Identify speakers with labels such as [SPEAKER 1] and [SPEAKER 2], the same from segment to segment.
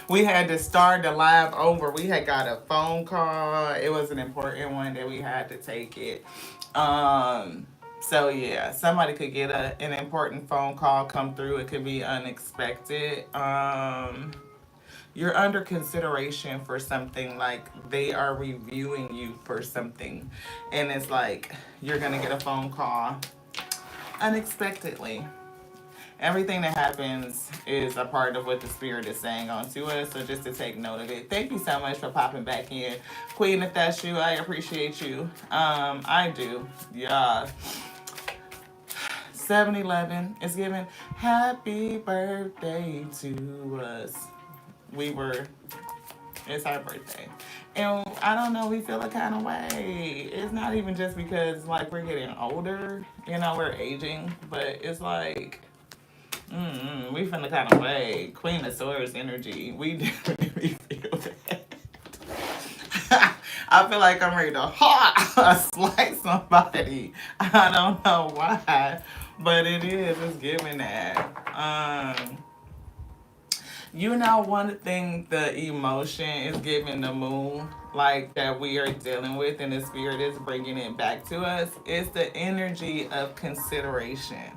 [SPEAKER 1] We had to start the live over. We had got a phone call. It was an important one that we had to take it. So yeah, somebody could get an important phone call come through. It could be unexpected. You're under consideration for something, like they are reviewing you for something, and it's like you're gonna get a phone call unexpectedly. Everything that happens is a part of what the spirit is saying onto us. So just to take note of it. Thank you so much for popping back in, Queen. If that's you, I appreciate you. I do. Yeah. 7-Eleven is giving happy birthday to us. We were. It's our birthday. And I don't know, we feel a kind of way. It's not even just because like we're getting older, we're aging, but it's like we finna kind of way. Queen of Swords energy. We definitely feel that. I feel like I'm ready to slice somebody. I don't know why, but it is. It's giving that. One thing, the emotion is giving the moon, like that we are dealing with, and the spirit is bringing it back to us. It's the energy of consideration,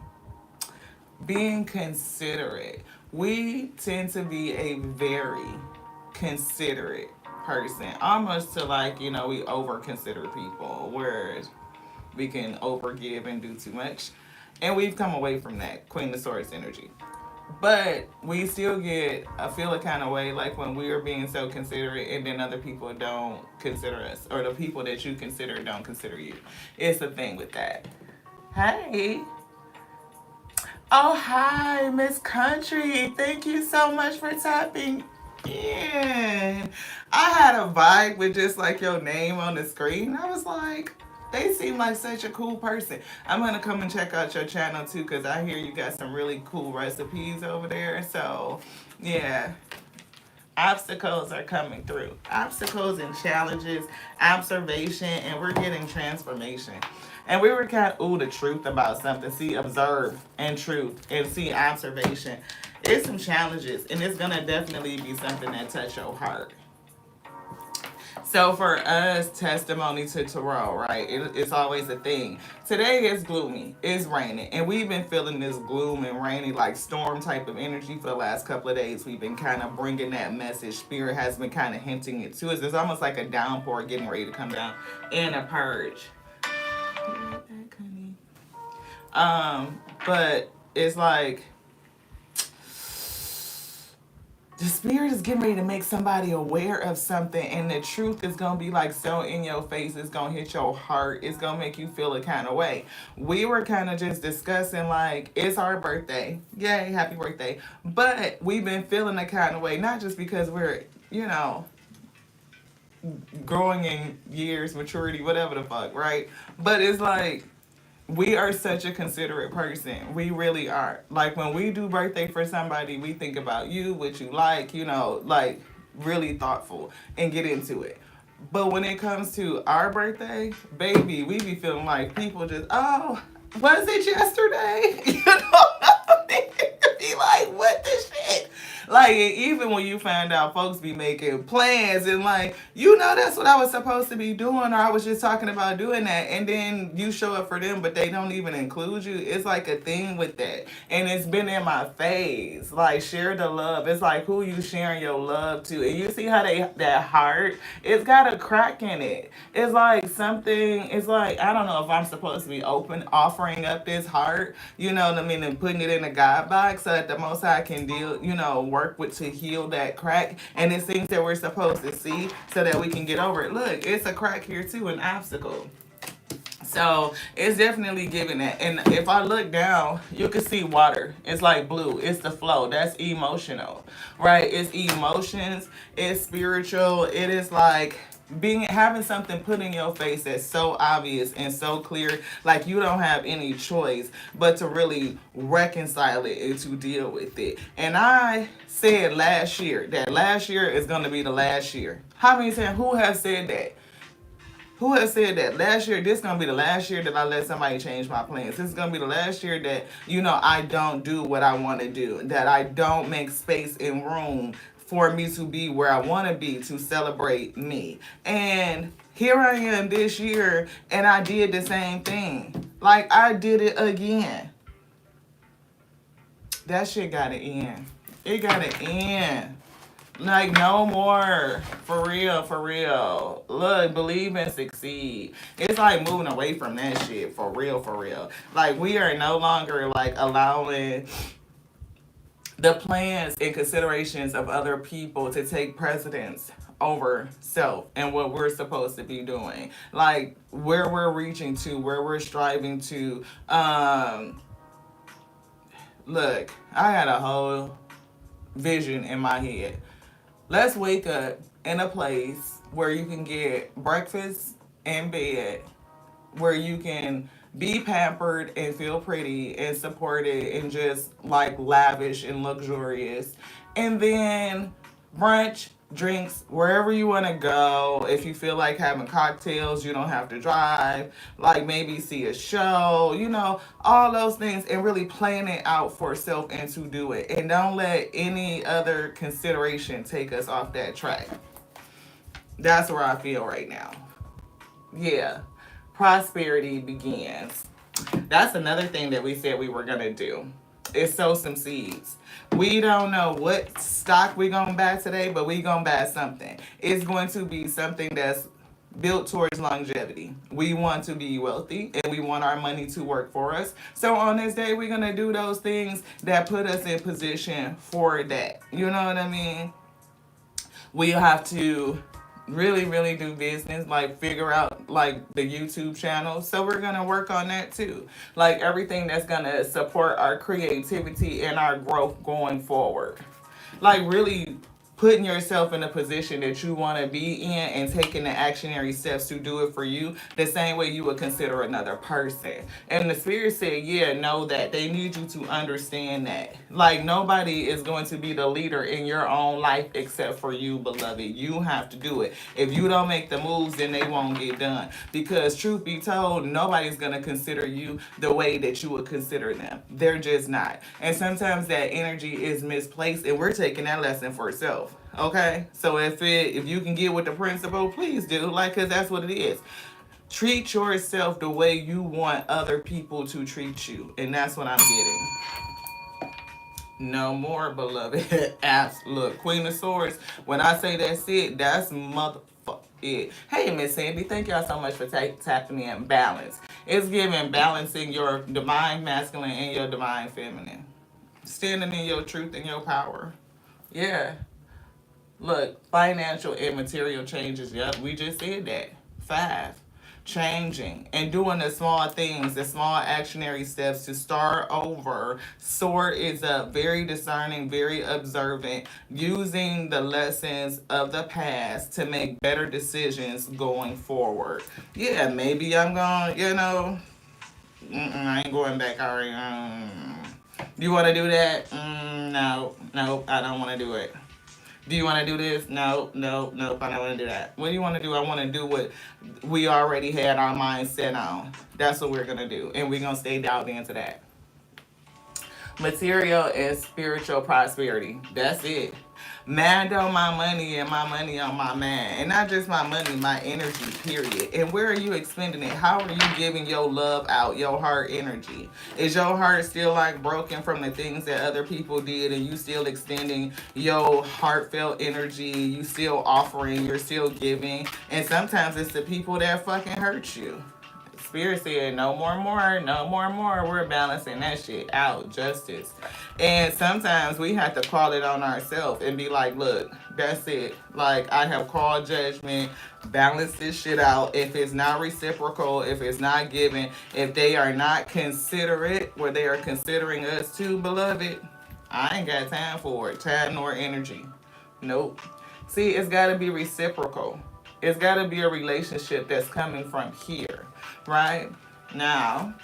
[SPEAKER 1] being considerate. We tend to be a very considerate person, almost to like, we over consider people, whereas we can overgive and do too much. And we've come away from that, Queen of Swords energy. But we still get, I feel a kind of way like when we are being so considerate and then other people don't consider us, or the people that you consider don't consider you. It's a thing with that. Hey. Oh, hi, Miss Country. Thank you so much for tapping in. I had a vibe with just like your name on the screen. I was like, they seem like such a cool person. I'm gonna come and check out your channel too, because I hear you got some really cool recipes over there. So, yeah, obstacles are coming through. Obstacles and challenges, observation, and we're getting transformation. And we were kind of, ooh, the truth about something. See, observe and truth and see observation. It's some challenges, and it's going to definitely be something that touch your heart. So for us, testimony to tarot, right? It's always a thing. Today is gloomy. It's raining. And we've been feeling this gloom and rainy, like storm type of energy for the last couple of days. We've been kind of bringing that message. Spirit has been kind of hinting it to us. It's almost like a downpour getting ready to come down and a purge. But it's like the spirit is getting ready to make somebody aware of something, and the truth is gonna be like so in your face. It's gonna hit your heart. It's gonna make you feel a kind of way. We were kind of just discussing like it's our birthday, yay, happy birthday. But we've been feeling a kind of way, not just because we're growing in years, maturity, whatever the fuck, right? But it's like we are such a considerate person. We really are. Like when we do birthday for somebody, we think about you, what you like, like really thoughtful and get into it. But when it comes to our birthday, baby, we be feeling like people just, oh, was it yesterday? Be like, what the shit? Like, even when you find out folks be making plans and like, that's what I was supposed to be doing, or I was just talking about doing that, and then you show up for them, but they don't even include you. It's like a thing with that. And it's been in my face. Like, share the love. It's like who you sharing your love to. And you see how that heart, it's got a crack in it. It's like something, it's like, I don't know if I'm supposed to be open, offering up this heart, you know what I mean, and putting it in a God box so that the Most High can deal, work with to heal that crack. And it's things that we're supposed to see so that we can get over it. Look, it's a crack here too, an obstacle. So it's definitely giving that. And if I look down, you can see water. It's like blue. It's the flow. That's emotional, right? It's emotions. It's spiritual. It is like having something put in your face that's so obvious and so clear, like you don't have any choice but to really reconcile it and to deal with it. And I said last year that last year is going to be the last year. How many times? Who has said that? Who has said that last year, this is gonna be the last year that I let somebody change my plans. This is gonna be the last year that, I don't do what I want to do, that I don't make space and room for me to be where I want to be to celebrate me. And here I am this year, and I did the same thing. Like, I did it again. That shit gotta end. It gotta end. Like, no more. For real, for real. Look, believe and succeed. It's like moving away from that shit. For real, for real. Like, we are no longer, like, allowing the plans and considerations of other people to take precedence over self and what we're supposed to be doing. Like, where we're reaching to, where we're striving to. Look, I had a whole vision in my head. Let's wake up in a place where you can get breakfast and bed, where you can be pampered and feel pretty and supported and just like lavish and luxurious. And then brunch, drinks, wherever you want to go. If you feel like having cocktails, you don't have to drive. Like maybe see a show, all those things, and really plan it out for self and to do it. And don't let any other consideration take us off that track. That's where I feel right now. Yeah. Prosperity begins. That's another thing that we said we were going to do. Is sow some seeds. We don't know what stock we're going to buy today, but we're going to buy something. It's going to be something that's built towards longevity. We want to be wealthy and we want our money to work for us. So on this day, we're going to do those things that put us in position for that. You know what I mean? We have to really do business, like figure out like the YouTube channel. So we're gonna work on that too. Like everything that's gonna support our creativity and our growth going forward. Like really putting yourself in a position that you want to be in and taking the actionary steps to do it for you the same way you would consider another person. And the spirit said, yeah, know that they need you to understand that. Like nobody is going to be the leader in your own life except for you, beloved. You have to do it. If you don't make the moves, then they won't get done. Because truth be told, nobody's going to consider you the way that you would consider them. They're just not. And sometimes that energy is misplaced, and we're taking that lesson for ourselves. Okay, so if you can get with the principle, please do, like, because that's what it is. Treat yourself the way you want other people to treat you, and that's what I'm getting. No more, beloved. Look, Queen of Swords. When I say that's it, that's motherfucker it. Hey, Miss Sandy, thank y'all so much for tapping in. Balance. It's giving balancing your divine masculine and your divine feminine. Standing in your truth and your power. Yeah. Look, financial and material changes. Yep, we just said that. 5. Changing and doing the small things, the small actionary steps to start over. Sword is up, very discerning, very observant, using the lessons of the past to make better decisions going forward. Yeah, maybe I'm going, I ain't going back already. You want to do that? No, I don't want to do it. Do you want to do this? No, I don't want to do that. What do you want to do? I want to do what we already had our mind set on. That's what we're going to do. And we're going to stay dialed into that. Material and spiritual prosperity. That's it. Man on my money and my money on my man. And not just my money, my energy, period. And where are you expending it? How are you giving your love out, your heart energy? Is your heart still like broken from the things that other people did and you still extending your heartfelt energy? You still offering, you're still giving. And sometimes it's the people that fucking hurt you. Spirit said, no more. We're balancing that shit out. Justice. And sometimes we have to call it on ourselves and be like, look, that's it. Like, I have called judgment. Balance this shit out. If it's not reciprocal, if it's not given, if they are not considerate, where they are considering us too, beloved, I ain't got time for it. Time nor energy. Nope. See, it's got to be reciprocal. It's got to be a relationship that's coming from here, right? Now,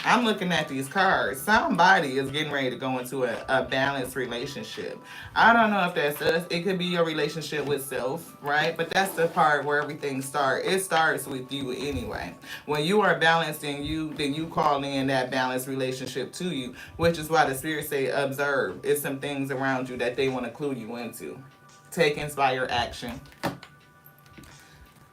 [SPEAKER 1] I'm looking at these cards. Somebody is getting ready to go into a balanced relationship. I don't know if that's us. It could be your relationship with self, right? But that's the part where everything starts. It starts with you anyway. When you are balanced in you, then you call in that balanced relationship to you, which is why the spirit say observe. It's some things around you that they want to clue you into. Take inspired action.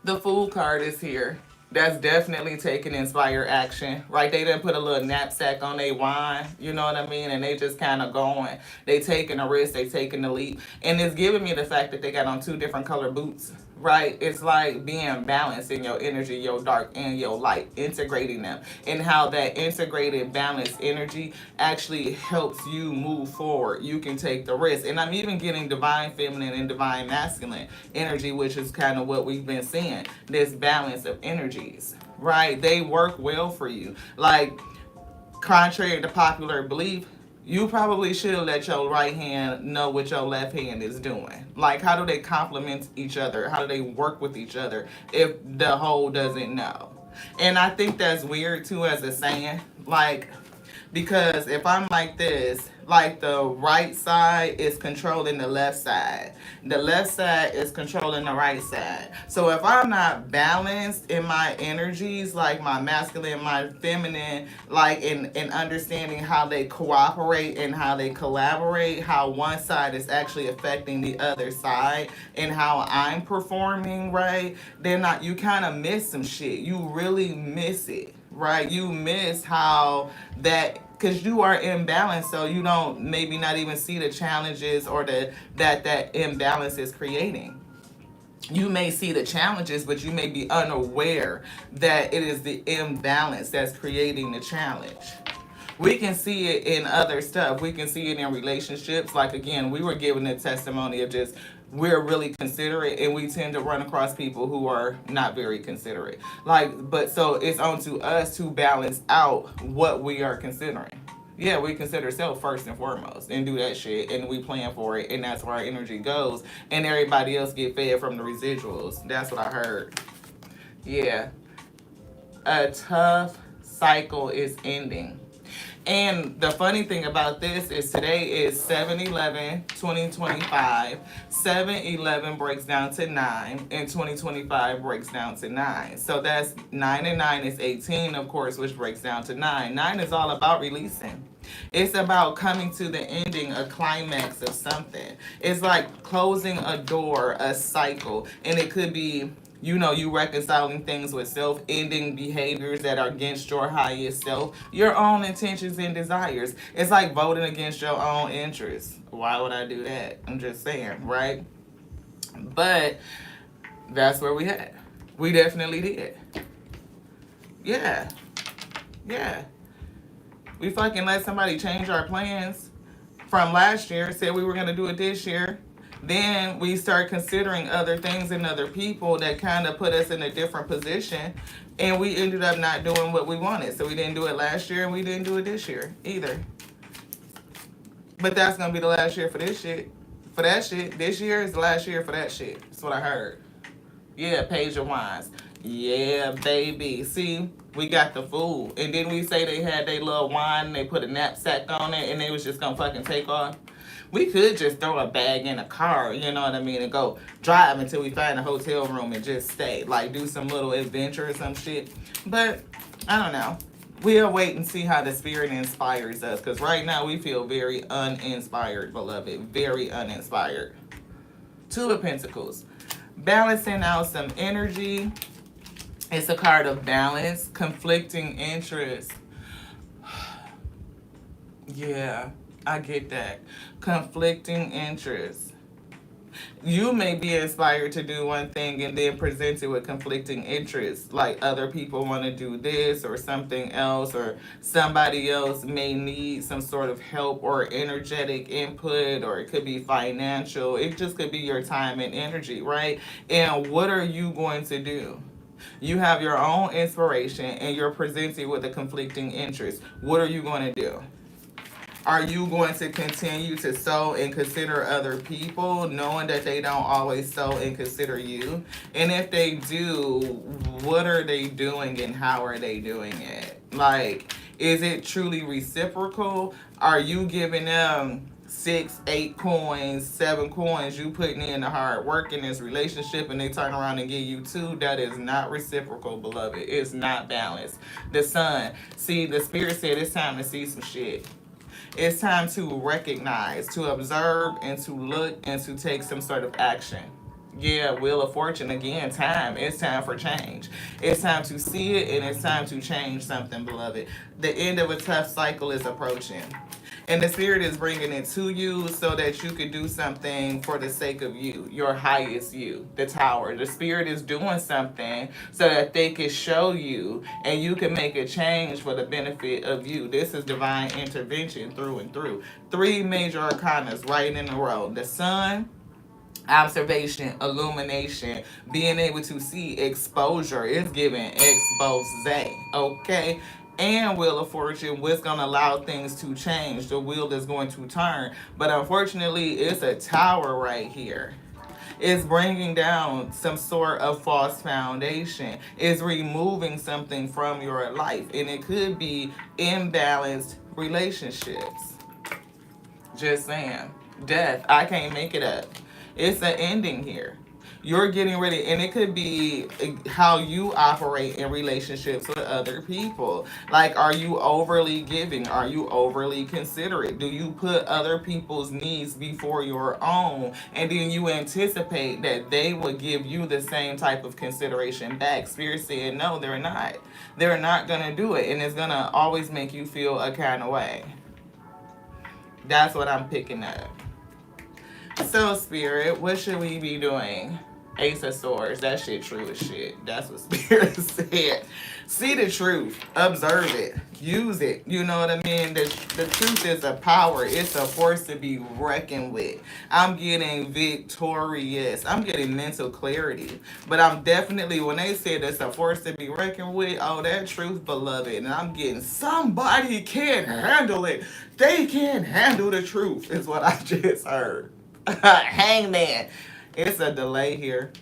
[SPEAKER 1] The Fool card is here. That's definitely taking inspired action, right? They didn't put a little knapsack on their wine, you know what I mean? And they just kind of going. They taking a risk, they taking a leap. And it's giving me the fact that they got on two different color boots, right? It's like being balanced in your energy, your dark and your light, integrating them. And how that integrated, balanced energy actually helps you move forward. You can take the risk. And I'm even getting divine feminine and divine masculine energy, which is kind of what we've been seeing. This balance of energies, right? They work well for you. Like, contrary to popular belief, you probably should let your right hand know what your left hand is doing. Like, how do they complement each other? How do they work with each other if the whole doesn't know? And I think that's weird too, as a saying. Like, because if I'm like this, like the right side is controlling the left side. The left side is controlling the right side. So if I'm not balanced in my energies, like my masculine, my feminine, like in understanding how they cooperate and how they collaborate, how one side is actually affecting the other side and how I'm performing, right? Then not, you kind of miss some shit. You really miss it, right? You miss how that, because you are imbalanced, so you don't maybe not even see the challenges or that imbalance is creating. You may see the challenges, but you may be unaware that it is the imbalance that's creating the challenge. We can see it in other stuff. We can see it in relationships. Like, again, we were given a testimony of just, we're really considerate, and we tend to run across people who are not very considerate. Like, but so it's on to us to balance out what we are considering. Yeah, we consider self first and foremost and do that shit, and we plan for it, and that's where our energy goes, and everybody else get fed from the residuals. That's what I heard. Yeah. A tough cycle is ending. And the funny thing about this is today is 7/11/2025. 7/11 breaks down to 9, and 2025 breaks down to 9. So that's 9 and 9 is 18, of course, which breaks down to 9. 9 is all about releasing. It's about coming to the ending, a climax of something. It's like closing a door, a cycle, and it could be, you know, you reconciling things with self, ending behaviors that are against your highest self, your own intentions and desires. It's like voting against your own interests. Why would I do that? I'm just saying, right? But that's where we had. We definitely did. Yeah. Yeah. We fucking let somebody change our plans from last year, said we were going to do it this year. Then we start considering other things and other people that kind of put us in a different position, and we ended up not doing what we wanted. So we didn't do it last year, and we didn't do it this year either. But that's gonna be the last year for this shit. For that shit, this year is the last year for that shit. That's what I heard. Yeah, Page of Wands. Yeah, baby. See, we got the Fool, and then we say they had their little wine, and they put a knapsack on it, and they was just gonna fucking take off. We could just throw a bag in a car, you know what I mean, and go drive until we find a hotel room and just stay. Like, do some little adventure or some shit. But, I don't know. We'll wait and see how the spirit inspires us. Because right now we feel very uninspired, beloved. Very uninspired. Two of Pentacles. Balancing out some energy. It's a card of balance. Conflicting interests. Yeah. I get that. Conflicting interests. You may be inspired to do one thing and then present it with conflicting interests. Like, other people want to do this or something else, or somebody else may need some sort of help or energetic input, or it could be financial. It just could be your time and energy, right? And what are you going to do? You have your own inspiration and you're presented with a conflicting interest. What are you going to do? Are you going to continue to sow and consider other people, knowing that they don't always sow and consider you? And if they do, what are they doing and how are they doing it? Like, is it truly reciprocal? Are you giving them 6, 8 coins, 7 coins, you putting in the hard work in this relationship, and they turn around and give you 2? That is not reciprocal, beloved. It's not balanced. The Sun. See, the Spirit said it's time to see some shit. It's time to recognize, to observe, and to look and to take some sort of action. Yeah, Wheel of Fortune again, time. It's time for change. It's time to see it and it's time to change something, beloved. The end of a tough cycle is approaching. And the spirit is bringing it to you so that you could do something for the sake of you, your highest you, the tower. The spirit is doing something so that they can show you and you can make a change for the benefit of you. This is divine intervention through and through. Three major arcanas right in a row. The sun, observation, illumination, being able to see, exposure. It's giving expose, okay? And Wheel of Fortune, what's going to allow things to change. The wheel is going to turn. But unfortunately, it's a tower right here. It's bringing down some sort of false foundation. It's removing something from your life. And it could be imbalanced relationships. Just saying. Death. I can't make it up. It's an ending here. You're getting ready, and it could be how you operate in relationships with other people. Like, are you overly giving? Are you overly considerate? Do you put other people's needs before your own? And then you anticipate that they will give you the same type of consideration back. Spirit saying, no, they're not. They're not going to do it, and it's going to always make you feel a kind of way. That's what I'm picking up. So, Spirit, what should we be doing? Ace of Swords. That shit true as shit. That's what Spirit said. See the truth. Observe it. Use it. You know what I mean? The truth is a power. It's a force to be reckoned with. I'm getting victorious. I'm getting mental clarity. But I'm definitely, when they said it's a force to be reckoned with, oh, that truth, beloved. And I'm getting, somebody can't handle it. They can't handle the truth, is what I just heard. Hangman. It's a delay here.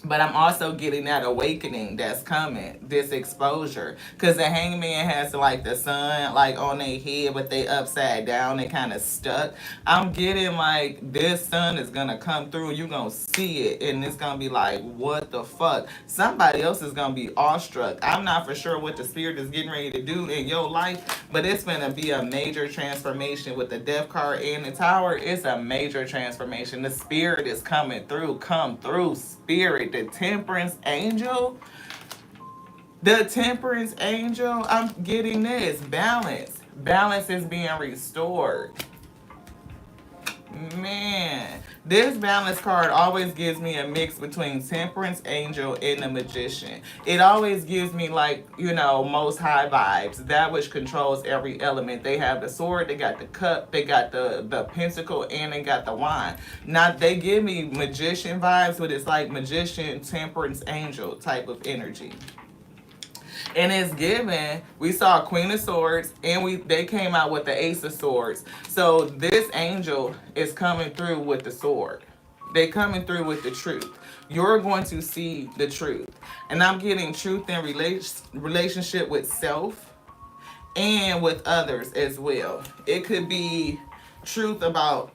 [SPEAKER 1] But I'm also getting that awakening that's coming, this exposure. Because the hangman has like the sun like on their head, but they upside down, they kind of stuck. I'm getting like this sun is going to come through. You're going to see it. And it's going to be like, what the fuck? Somebody else is going to be awestruck. I'm not for sure what the spirit is getting ready to do in your life, but it's going to be a major transformation with the death card and the tower. It's a major transformation. The spirit is coming through. Come through, spirit. The temperance angel. The temperance angel. I'm getting this. Balance. Balance is being restored. Man, this balance card always gives me a mix between temperance angel and the magician. It always gives me like, most high vibes, that which controls every element. They have the sword, they got the cup, they got the pentacle, and they got the wand. Now they give me magician vibes, but it's like magician, temperance angel type of energy. And it's given, we saw Queen of Swords, and they came out with the Ace of Swords. So this angel is coming through with the sword. They coming through with the truth. You're going to see the truth. And I'm getting truth in relationship with self and with others as well. It could be truth about,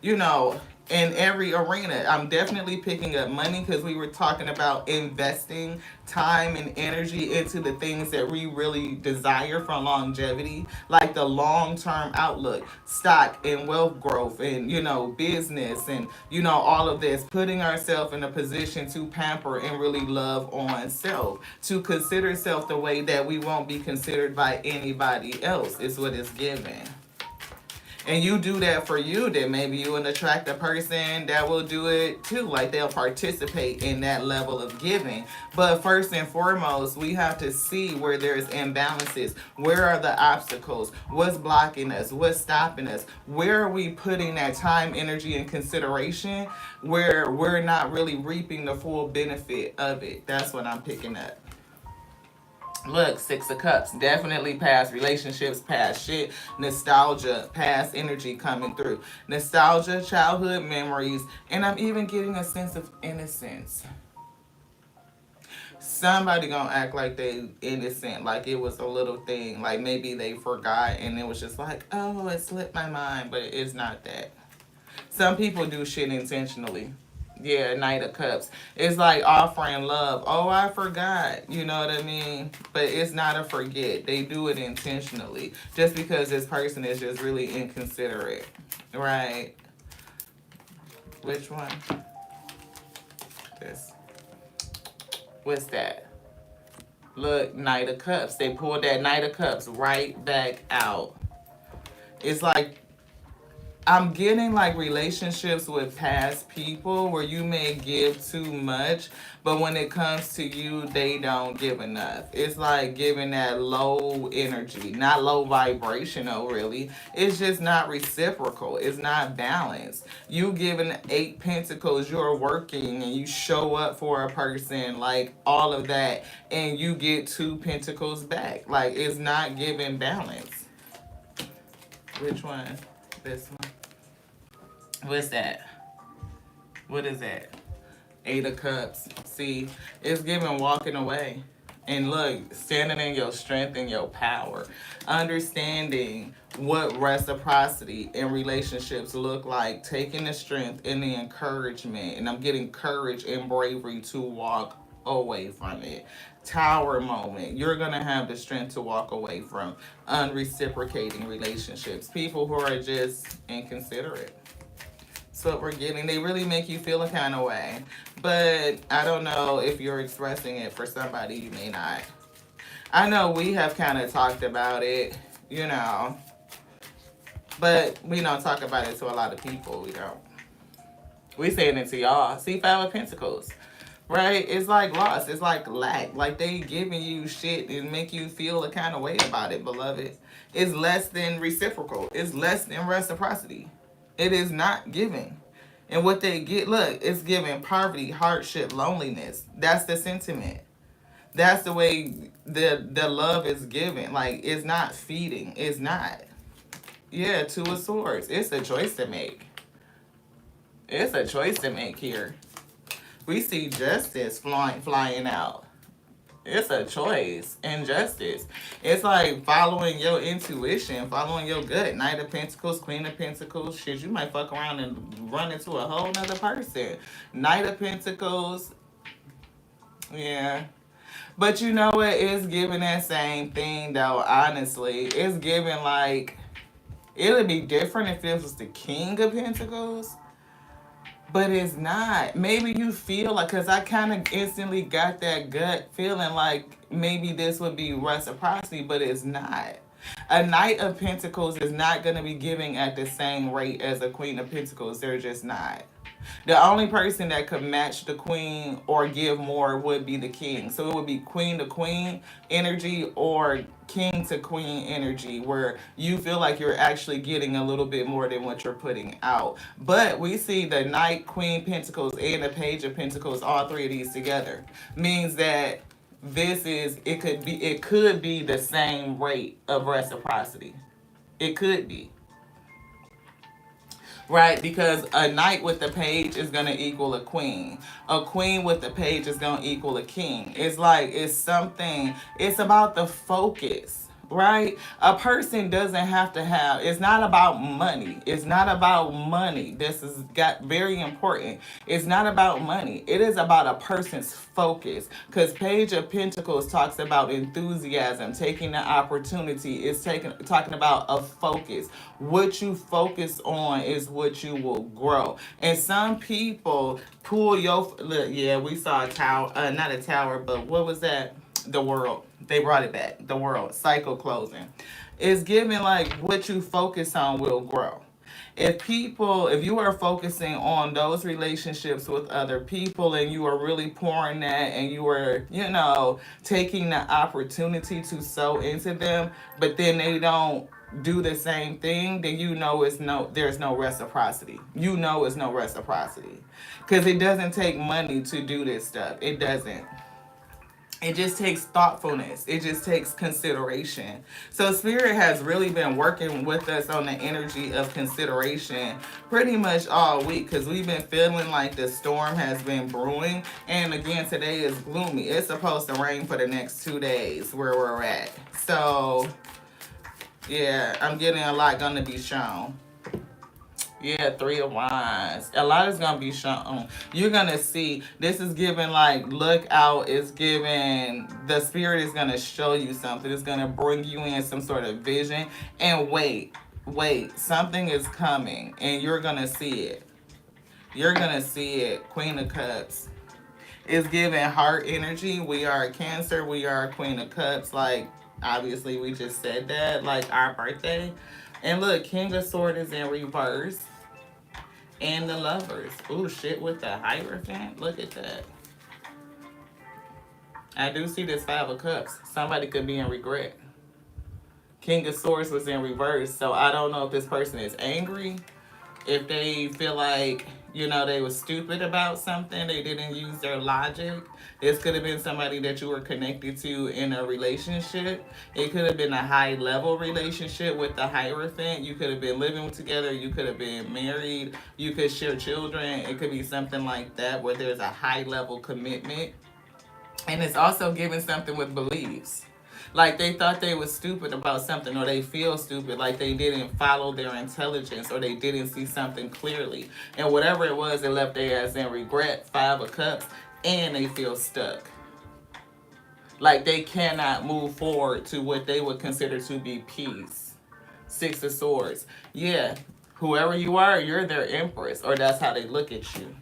[SPEAKER 1] in every arena. I'm definitely picking up money because we were talking about investing time and energy into the things that we really desire for longevity, like the long-term outlook, stock and wealth growth and, business and, all of this, putting ourselves in a position to pamper and really love on self, to consider self the way that we won't be considered by anybody else is what it's given. And you do that for you, then maybe you will attract a person that will do it too. Like they'll participate in that level of giving. But first and foremost, we have to see where there's imbalances. Where are the obstacles? What's blocking us? What's stopping us? Where are we putting that time, energy, and consideration where we're not really reaping the full benefit of it? That's what I'm picking up. Look, Six of Cups, definitely past relationships, past shit, nostalgia, past energy coming through. Nostalgia, childhood memories, and I'm even getting a sense of innocence. Somebody gonna act like they innocent, like it was a little thing, like maybe they forgot and it was just like, oh, it slipped my mind, but it's not that. Some people do shit intentionally. Yeah, Knight of Cups. It's like offering love. Oh, I forgot. You know what I mean? But it's not a forget. They do it intentionally. Just because this person is just really inconsiderate. Right? Which one? This. What's that? Look, Knight of Cups. They pulled that Knight of Cups right back out. It's like I'm getting like relationships with past people where you may give too much, but when it comes to you, they don't give enough. It's like giving that low energy, not low vibrational, really. It's just not reciprocal. It's not balanced. You giving 8 pentacles, you're working and you show up for a person, like all of that, and you get 2 pentacles back. Like it's not giving balance. Which one? This one. What's that? What is that? 8 of Cups. See, it's giving walking away. And look, standing in your strength and your power. Understanding what reciprocity in relationships look like. Taking the strength and the encouragement. And I'm getting courage and bravery to walk away from it. Tower moment. You're going to have the strength to walk away from unreciprocating relationships. People who are just inconsiderate. That's what we're getting. They really make you feel a kind of way. But I don't know if you're expressing it for somebody, you may not. I know we have kind of talked about it, you know, but we don't talk about it to a lot of people. We don't. We saying it to y'all. See, 5 of Pentacles. Right? It's like loss. It's like lack. Like they giving you shit and make you feel a kind of way about it, beloved. It's less than reciprocal. It's less than reciprocity. It is not giving. And what they get, look, it's giving poverty, hardship, loneliness. That's the sentiment. That's the way the love is given. Like, it's not feeding. It's not. Yeah, 2 of Swords. It's a choice to make. It's a choice to make here. We see justice flying out. It's a choice and justice. It's like following your intuition, following your gut. Knight of Pentacles, Queen of Pentacles. Shit, you might fuck around and run into a whole nother person. Knight of Pentacles. Yeah. But you know what? It's giving that same thing, though, honestly. It's giving like, it would be different if it was the King of Pentacles. But it's not. Maybe you feel like, because I kind of instantly got that gut feeling like maybe this would be reciprocity, but it's not. A Knight of Pentacles is not going to be giving at the same rate as a Queen of Pentacles. They're just not. The only person that could match the queen or give more would be the king. So it would be queen to queen energy or king to queen energy, where you feel like you're actually getting a little bit more than what you're putting out. But we see the Knight, Queen Pentacles, and the Page of Pentacles, all three of these together, means that it could be the same rate of reciprocity. It could be. Right, because a knight with the page is going to equal a queen. A queen with the page is going to equal a king. It's like, it's something, it's about the focus, right? A person doesn't have to have, it's not about money. It's not about money. This is got very important. It's not about money. It is about a person's focus. Because Page of Pentacles talks about enthusiasm, taking the opportunity. It's talking about a focus. What you focus on is what you will grow. And some people pull your, yeah, we saw a tower, not a tower, but what was that? The World. They brought it back. The World. Cycle closing. It's giving like what you focus on will grow. If you are focusing on those relationships with other people and you are really pouring that and you are, taking the opportunity to sow into them, but then they don't do the same thing, then there's no reciprocity. It's no reciprocity. Because it doesn't take money to do this stuff. It doesn't. It just takes thoughtfulness. It just takes consideration. So Spirit has really been working with us on the energy of consideration pretty much all week, because we've been feeling like the storm has been brewing. And again, today is gloomy. It's supposed to rain for the next 2 days where we're at. So, yeah, I'm getting a lot going to be shown. Yeah, Three of Wands. A lot is gonna be shown. You're gonna see. This is giving like look out. It's giving the spirit is gonna show you something. It's gonna bring you in some sort of vision. And wait, something is coming, and you're gonna see it. You're gonna see it. Queen of Cups. It's giving heart energy. We are Cancer. We are Queen of Cups. Like obviously, we just said that. Like our birthday. And look, King of Sword is in reverse. And the Lovers. Ooh, shit with the Hierophant. Look at that. I do see this Five of Cups. Somebody could be in regret. King of Swords was in reverse, so I don't know if this person is angry, if they feel like, they were stupid about something, they didn't use their logic. This could have been somebody that you were connected to in a relationship. It could have been a high level relationship with the Hierophant. You could have been living together. You could have been married. You could share children. It could be something like that where there's a high level commitment. And it's also giving something with beliefs. Like they thought they was stupid about something, or they feel stupid, like they didn't follow their intelligence, or they didn't see something clearly. And whatever it was, it left their ass in regret, Five of Cups, and they feel stuck. Like they cannot move forward to what they would consider to be peace. Six of Swords. Yeah, whoever you are, you're their empress, or that's how they look at you.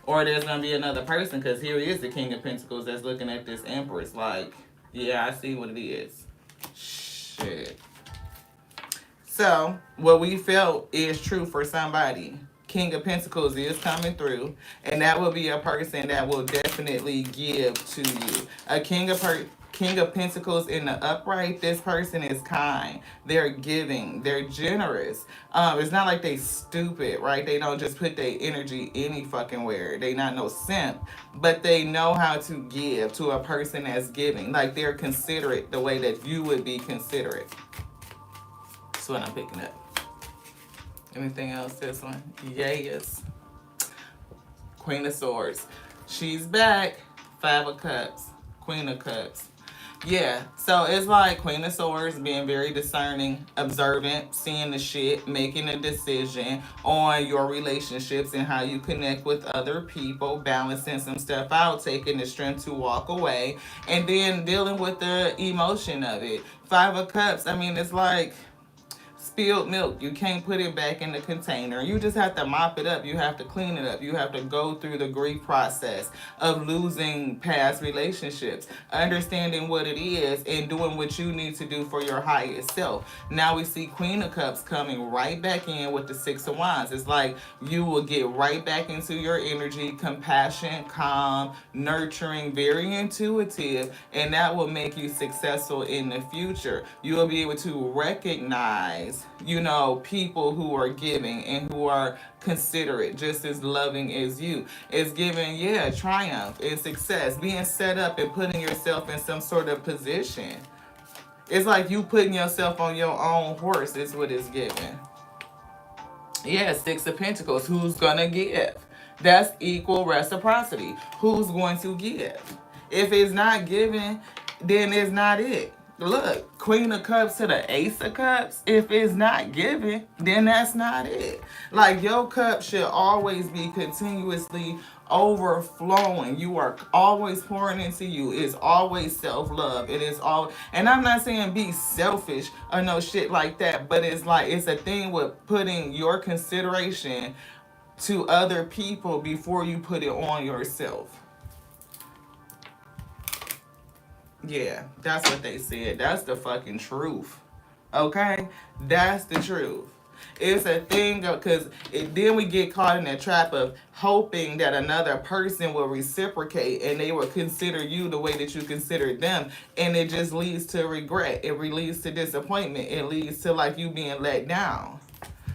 [SPEAKER 1] Or there's gonna be another person, because here is the King of Pentacles that's looking at this Empress like, yeah, I see what it is. Shit. So, what we felt is true for somebody. King of Pentacles is coming through, and that will be a person that will definitely give to you. A King of Pentacles in the upright, this person is kind. They're giving. They're generous. It's not like they stupid, right? They don't just put their energy any fucking where. They not no simp, but they know how to give to a person that's giving. Like they're considerate the way that you would be considerate. That's what I'm picking up. Anything else? This one? Yes. Queen of Swords. She's back. Five of Cups. Queen of Cups. Yeah, so it's like Queen of Swords being very discerning, observant, seeing the shit, making a decision on your relationships and how you connect with other people, balancing some stuff out, taking the strength to walk away, and then dealing with the emotion of it. Five of Cups, I mean, it's like spilled milk. You can't put it back in the container. You just have to mop it up. You have to clean it up. You have to go through the grief process of losing past relationships, understanding what it is, and doing what you need to do for your highest self. Now we see Queen of Cups coming right back in with the Six of Wands. It's like you will get right back into your energy, compassion, calm, nurturing, very intuitive, and that will make you successful in the future. You will be able to recognize, people who are giving and who are considerate, just as loving as you. It's giving, yeah, triumph and success, being set up and putting yourself in some sort of position. It's like you putting yourself on your own horse is what it's giving. Yeah, Six of Pentacles. Who's gonna give? That's equal reciprocity. Who's going to give? If it's not given, then it's not it. Look, Queen of Cups to the Ace of Cups. If it's not given, then that's not it. Like your cup should always be continuously overflowing. You are always pouring into you. It's always self-love. It is all, and I'm not saying be selfish or no shit like that, but it's like it's a thing with putting your consideration to other people before you put it on yourself. Yeah, that's what they said. That's the fucking truth. Okay? That's the truth. It's a thing because then we get caught in that trap of hoping that another person will reciprocate and they will consider you the way that you consider them. And it just leads to regret. It leads to disappointment. It leads to like you being let down.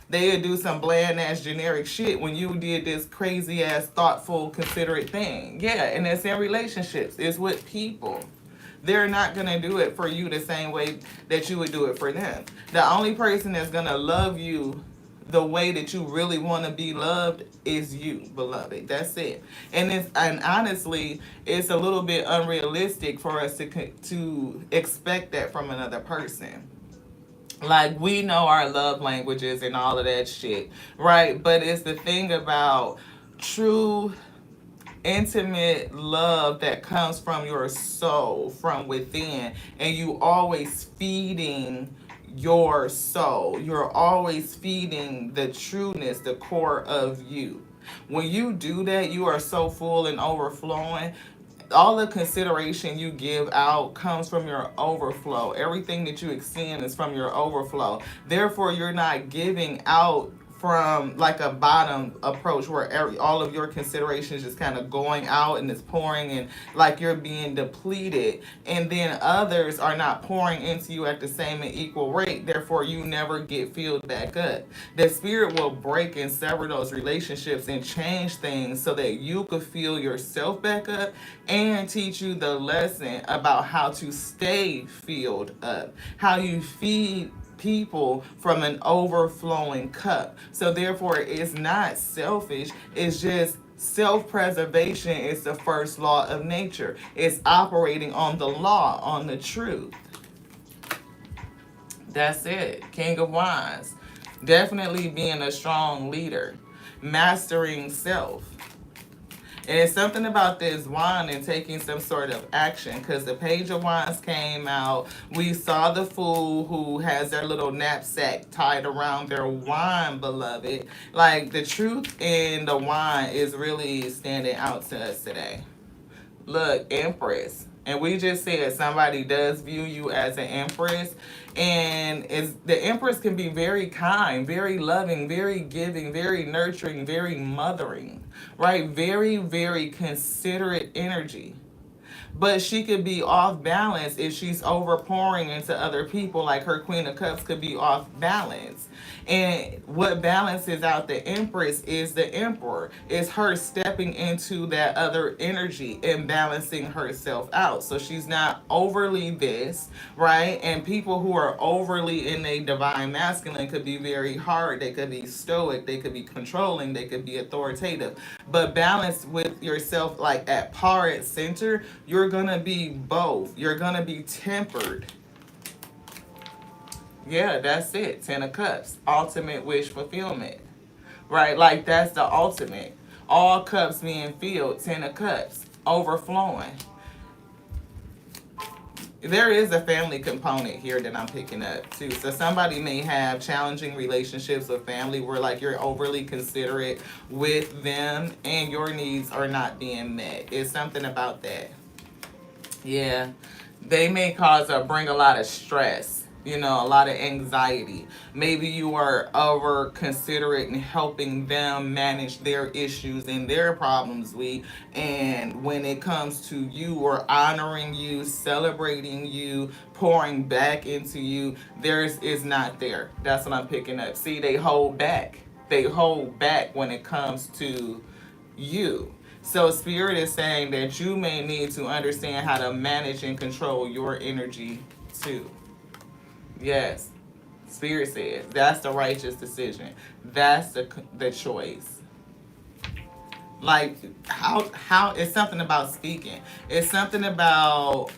[SPEAKER 1] They'd do some bland ass generic shit when you did this crazy ass thoughtful considerate thing. Yeah, and it's in relationships. It's with people. They're not gonna do it for you the same way that you would do it for them. The only person that's gonna love you the way that you really want to be loved is you, beloved. That's it. And honestly, it's a little bit unrealistic for us to expect that from another person. Like, we know our love languages and all of that shit, right? But it's the thing about true intimate love that comes from your soul, from within, and you always feeding your soul. You're always feeding the trueness, the core of you. When you do that, you are so full and overflowing. All the consideration you give out comes from your overflow. Everything that you extend is from your overflow. Therefore, you're not giving out from like a bottom approach where all of your consideration is just kind of going out and it's pouring and like you're being depleted, and then others are not pouring into you at the same and equal rate. Therefore, you never get filled back up. The spirit will break and sever those relationships and change things so that you could fill yourself back up and teach you the lesson about how to stay filled up, how you feed people from an overflowing cup. So therefore, it's not selfish. It's just self-preservation is the first law of nature. It's operating on the law, on the truth. That's it. King of Wands. Definitely being a strong leader. Mastering self. And it's something about this wand and taking some sort of action, because the Page of Wands came out. We saw the Fool who has their little knapsack tied around their wand, beloved. Like, the truth in the wand is really standing out to us today. Look, Empress. And we just said somebody does view you as an empress. And the empress can be very kind, very loving, very giving, very nurturing, very mothering, right? Very, very considerate energy. But she could be off balance if she's overpouring into other people. Like her Queen of Cups could be off balance. And what balances out the Empress is the Emperor. It's her stepping into that other energy and balancing herself out. So she's not overly this, right? And people who are overly in a divine masculine could be very hard. They could be stoic. They could be controlling. They could be authoritative. But balance with yourself, like at par, at center, you're going to be both. You're going to be tempered. Yeah, that's it. 10 of Cups. Ultimate wish fulfillment. Right? Like, that's the ultimate. All cups being filled. 10 of Cups. Overflowing. There is a family component here that I'm picking up too. So somebody may have challenging relationships with family where like you're overly considerate with them and your needs are not being met. It's something about that. Yeah. They may cause or bring a lot of stress, a lot of anxiety. Maybe you are over considerate in helping them manage their issues and their problems, and when it comes to you or honoring you, celebrating you, pouring back into you, theirs is not there. That's what I'm picking up. See, they hold back. They hold back when it comes to you. So Spirit is saying that you may need to understand how to manage and control your energy too. Yes. Spirit says that's the righteous decision. That's the choice. Like, how it's something about speaking. It's something about,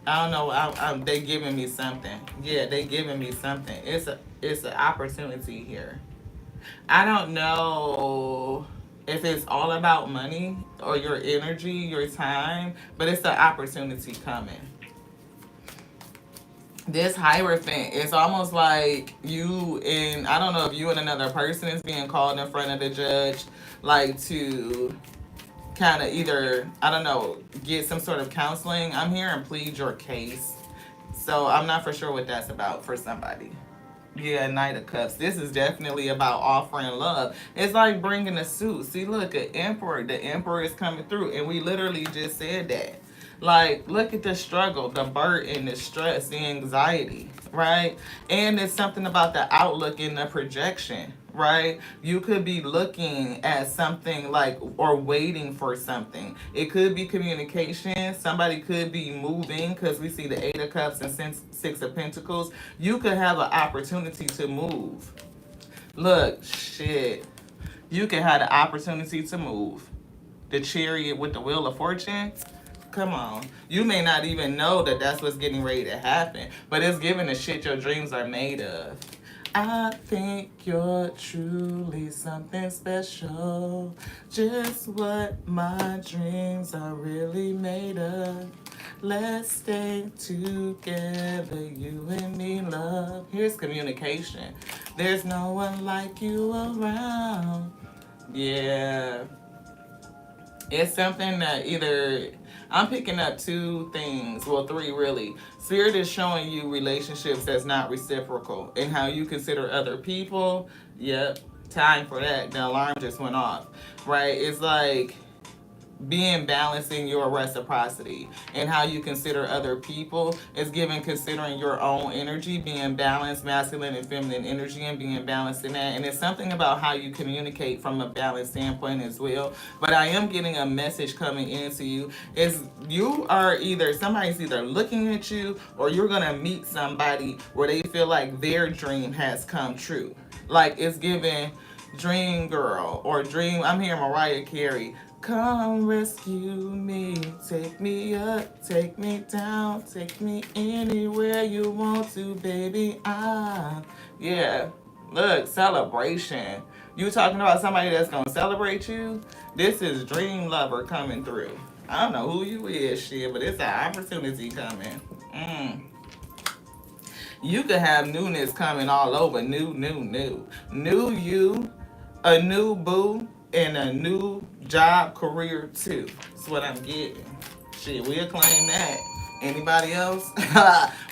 [SPEAKER 1] I don't know. They giving me something. Yeah, they giving me something. It's an opportunity here. I don't know if it's all about money or your energy, your time, but it's an opportunity coming. This Hierophant is almost like you and I don't know if you and another person is being called in front of the judge, like to kind of either, I don't know, get some sort of counseling. I'm here and plead your case. So I'm not for sure what that's about for somebody. Yeah, Knight of Cups. This is definitely about offering love. It's like bringing a suit. See, look, an emperor. The emperor is coming through, and we literally just said that. Like, look at the struggle, the burden, the stress, the anxiety, right? And it's something about the outlook and the projection, right? You could be looking at something like, or waiting for something. It could be communication. Somebody could be moving because we see the Eight of Cups and Six of Pentacles. You could have an opportunity to move. Look, shit. You could have the opportunity to move. The Chariot with the Wheel of Fortune. Come on. You may not even know that that's what's getting ready to happen, but it's giving the shit your dreams are made of. I think you're truly something special. Just what my dreams are really made of. Let's stay together, you and me, love. Here's communication. There's no one like you around. Yeah. It's something that either I'm picking up two things, well, three really. Spirit is showing you relationships that's not reciprocal and how you consider other people. Yep, time for that. The alarm just went off, right? It's like being balancing your reciprocity and how you consider other people is given considering your own energy, being balanced, masculine and feminine energy, and being balanced in that. And it's something about how you communicate from a balanced standpoint as well. But I am getting a message coming into you is you are either somebody's either looking at you or you're gonna meet somebody where they feel like their dream has come true. Like it's given dream girl or dream, I'm hearing Mariah Carey, come rescue me, take me up, take me down, take me anywhere you want to, baby. Yeah. Look, celebration. You talking about somebody that's gonna celebrate you? This is Dream Lover coming through. I don't know who you is, shit, but it's an opportunity coming. Mm. You could have newness coming all over. New you, a new boo, and a new job career too. That's what I'm getting. Shit, we'll claim that. Anybody else?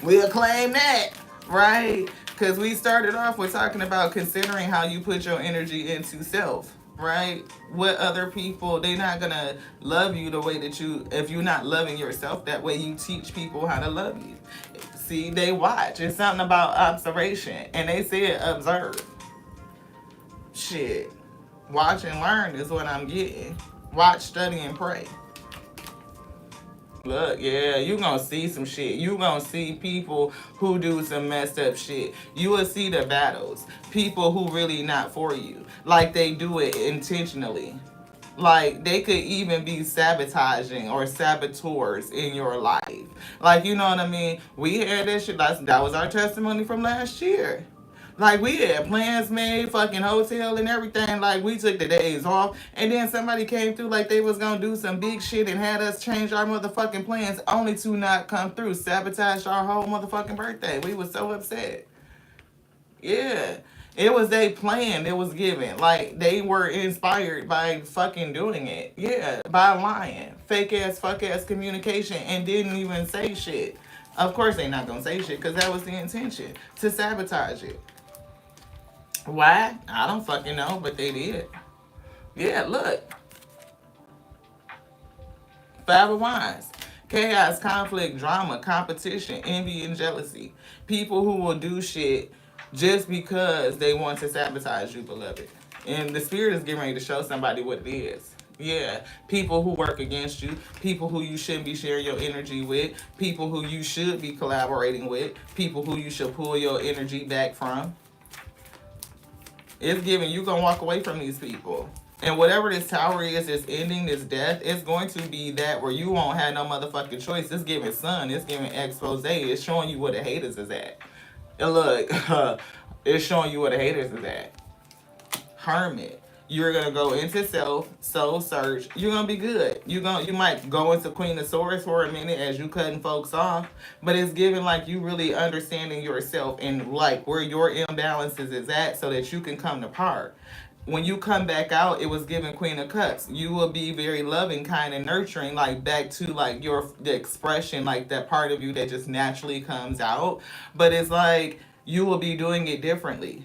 [SPEAKER 1] We'll claim that, right? Because we started off with talking about considering how you put your energy into self, right? What other people, they not gonna love you the way that you, if you're not loving yourself that way, you teach people how to love you. See, they watch. It's something about observation. And they said observe. Shit. Watch and learn is what I'm getting. Watch, study, and pray. Look, yeah, you gonna see some shit. You gonna see people who do some messed up shit. You will see the battles. People who really not for you. Like they do it intentionally. Like they could even be sabotaging or saboteurs in your life. Like you know what I mean? We had this shit. That was our testimony from last year. Like we had plans made, fucking hotel and everything. Like we took the days off, and then somebody came through like they was gonna do some big shit and had us change our motherfucking plans, only to not come through, sabotage our whole motherfucking birthday. We was so upset. Yeah. It was a plan that was given. Like they were inspired by fucking doing it. Yeah, by lying. Fake ass, fuck ass communication and didn't even say shit. Of course they not gonna say shit because that was the intention. To sabotage it. Why? I don't fucking know, but they did. Yeah, look. Five of Wands. Chaos, conflict, drama, competition, envy, and jealousy. People who will do shit just because they want to sabotage you, beloved. And the spirit is getting ready to show somebody what it is. Yeah, people who work against you, people who you shouldn't be sharing your energy with, people who you should be collaborating with, people who you should pull your energy back from. It's giving you gonna walk away from these people. And whatever this tower is, this ending, this death, it's going to be that where you won't have no motherfucking choice. It's giving sun, it's giving expose, it's showing you where the haters is at. And look, it's showing you where the haters is at. Hermit. You're gonna go into self, soul search. You're gonna be good. You might go into Queen of Swords for a minute as you cutting folks off, but it's giving like you really understanding yourself and like where your imbalances is at, so that you can come to part. When you come back out, it was given Queen of Cups. You will be very loving, kind, and nurturing, like back to like the expression, like that part of you that just naturally comes out. But it's like you will be doing it differently.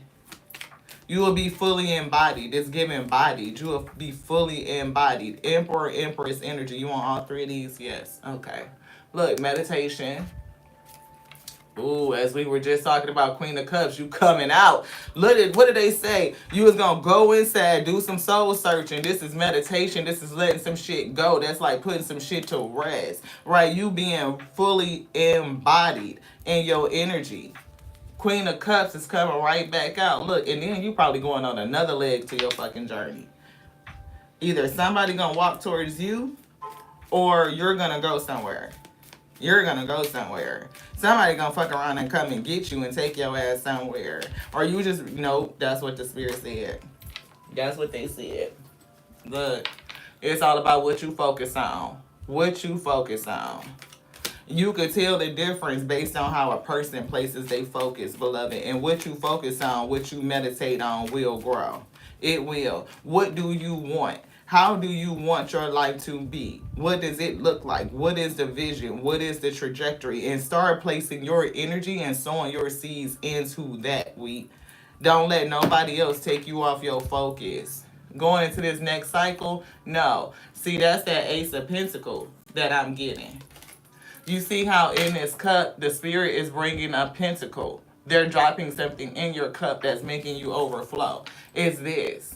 [SPEAKER 1] You will be fully embodied. It's given embodied. You will be fully embodied. Emperor, Empress energy. You want all three of these? Yes. Okay. Look, meditation. Ooh, as we were just talking about Queen of Cups, you coming out. Look at what did they say? You was gonna go inside, do some soul searching. This is meditation. This is letting some shit go. That's like putting some shit to rest, right? You being fully embodied in your energy. Queen of Cups is coming right back out. Look, and then you probably going on another leg to your fucking journey. Either somebody gonna walk towards you, or you're gonna go somewhere. You're gonna go somewhere. Somebody gonna fuck around and come and get you and take your ass somewhere. Or you just, that's what the spirit said. That's what they said. Look, it's all about what you focus on. What you focus on. You could tell the difference based on how a person places their focus, beloved. And what you focus on, what you meditate on will grow. It will. What do you want? How do you want your life to be? What does it look like? What is the vision? What is the trajectory? And start placing your energy and sowing your seeds into that. Don't let nobody else take you off your focus. Going into this next cycle, no. See, that's that Ace of Pentacles that I'm getting. You see how in this cup, the spirit is bringing a pentacle. They're dropping something in your cup that's making you overflow. Is this.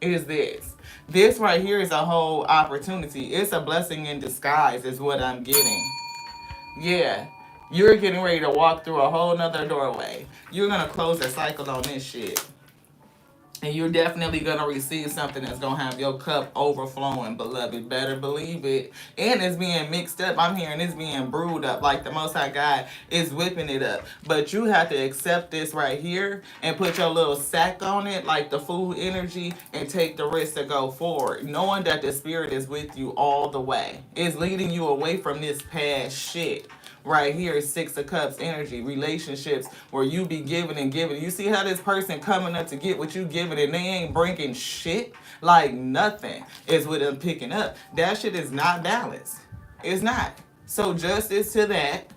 [SPEAKER 1] Is this. This right here is a whole opportunity. It's a blessing in disguise is what I'm getting. Yeah. You're getting ready to walk through a whole nother doorway. You're going to close the cycle on this shit. And you're definitely going to receive something that's going to have your cup overflowing, beloved. Better believe it. And it's being mixed up. I'm hearing it's being brewed up. Like the Most High God is whipping it up. But you have to accept this right here and put your little sack on it, like the food energy, and take the risk to go forward. Knowing that the Spirit is with you all the way. It's leading you away from this past shit. Right here is Six of Cups energy, relationships where you be giving and giving. You see how this person coming up to get what you giving and they ain't bringing shit? Like nothing is what them picking up. That shit is not balanced. It's not. So justice to that.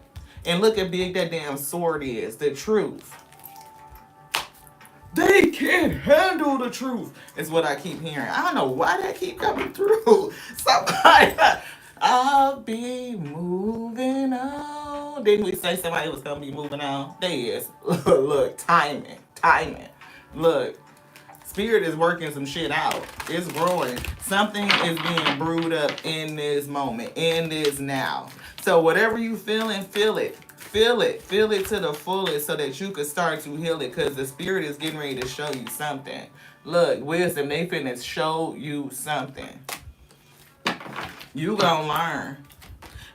[SPEAKER 1] And look how big that damn sword is. The truth. They can't handle the truth. Is what I keep hearing. I don't know why that keep coming through. Somebody... I'll be moving on. Didn't we say somebody was going to be moving on? There is. Look, timing. Look, Spirit is working some shit out. It's growing. Something is being brewed up in this moment, in this now. So whatever you feeling, feel it. Feel it. Feel it to the fullest so that you can start to heal it because the Spirit is getting ready to show you something. Look, wisdom, they finna show you something. You gonna learn.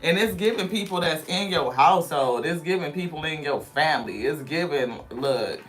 [SPEAKER 1] And it's giving people that's in your household. It's giving people in your family. It's giving, look,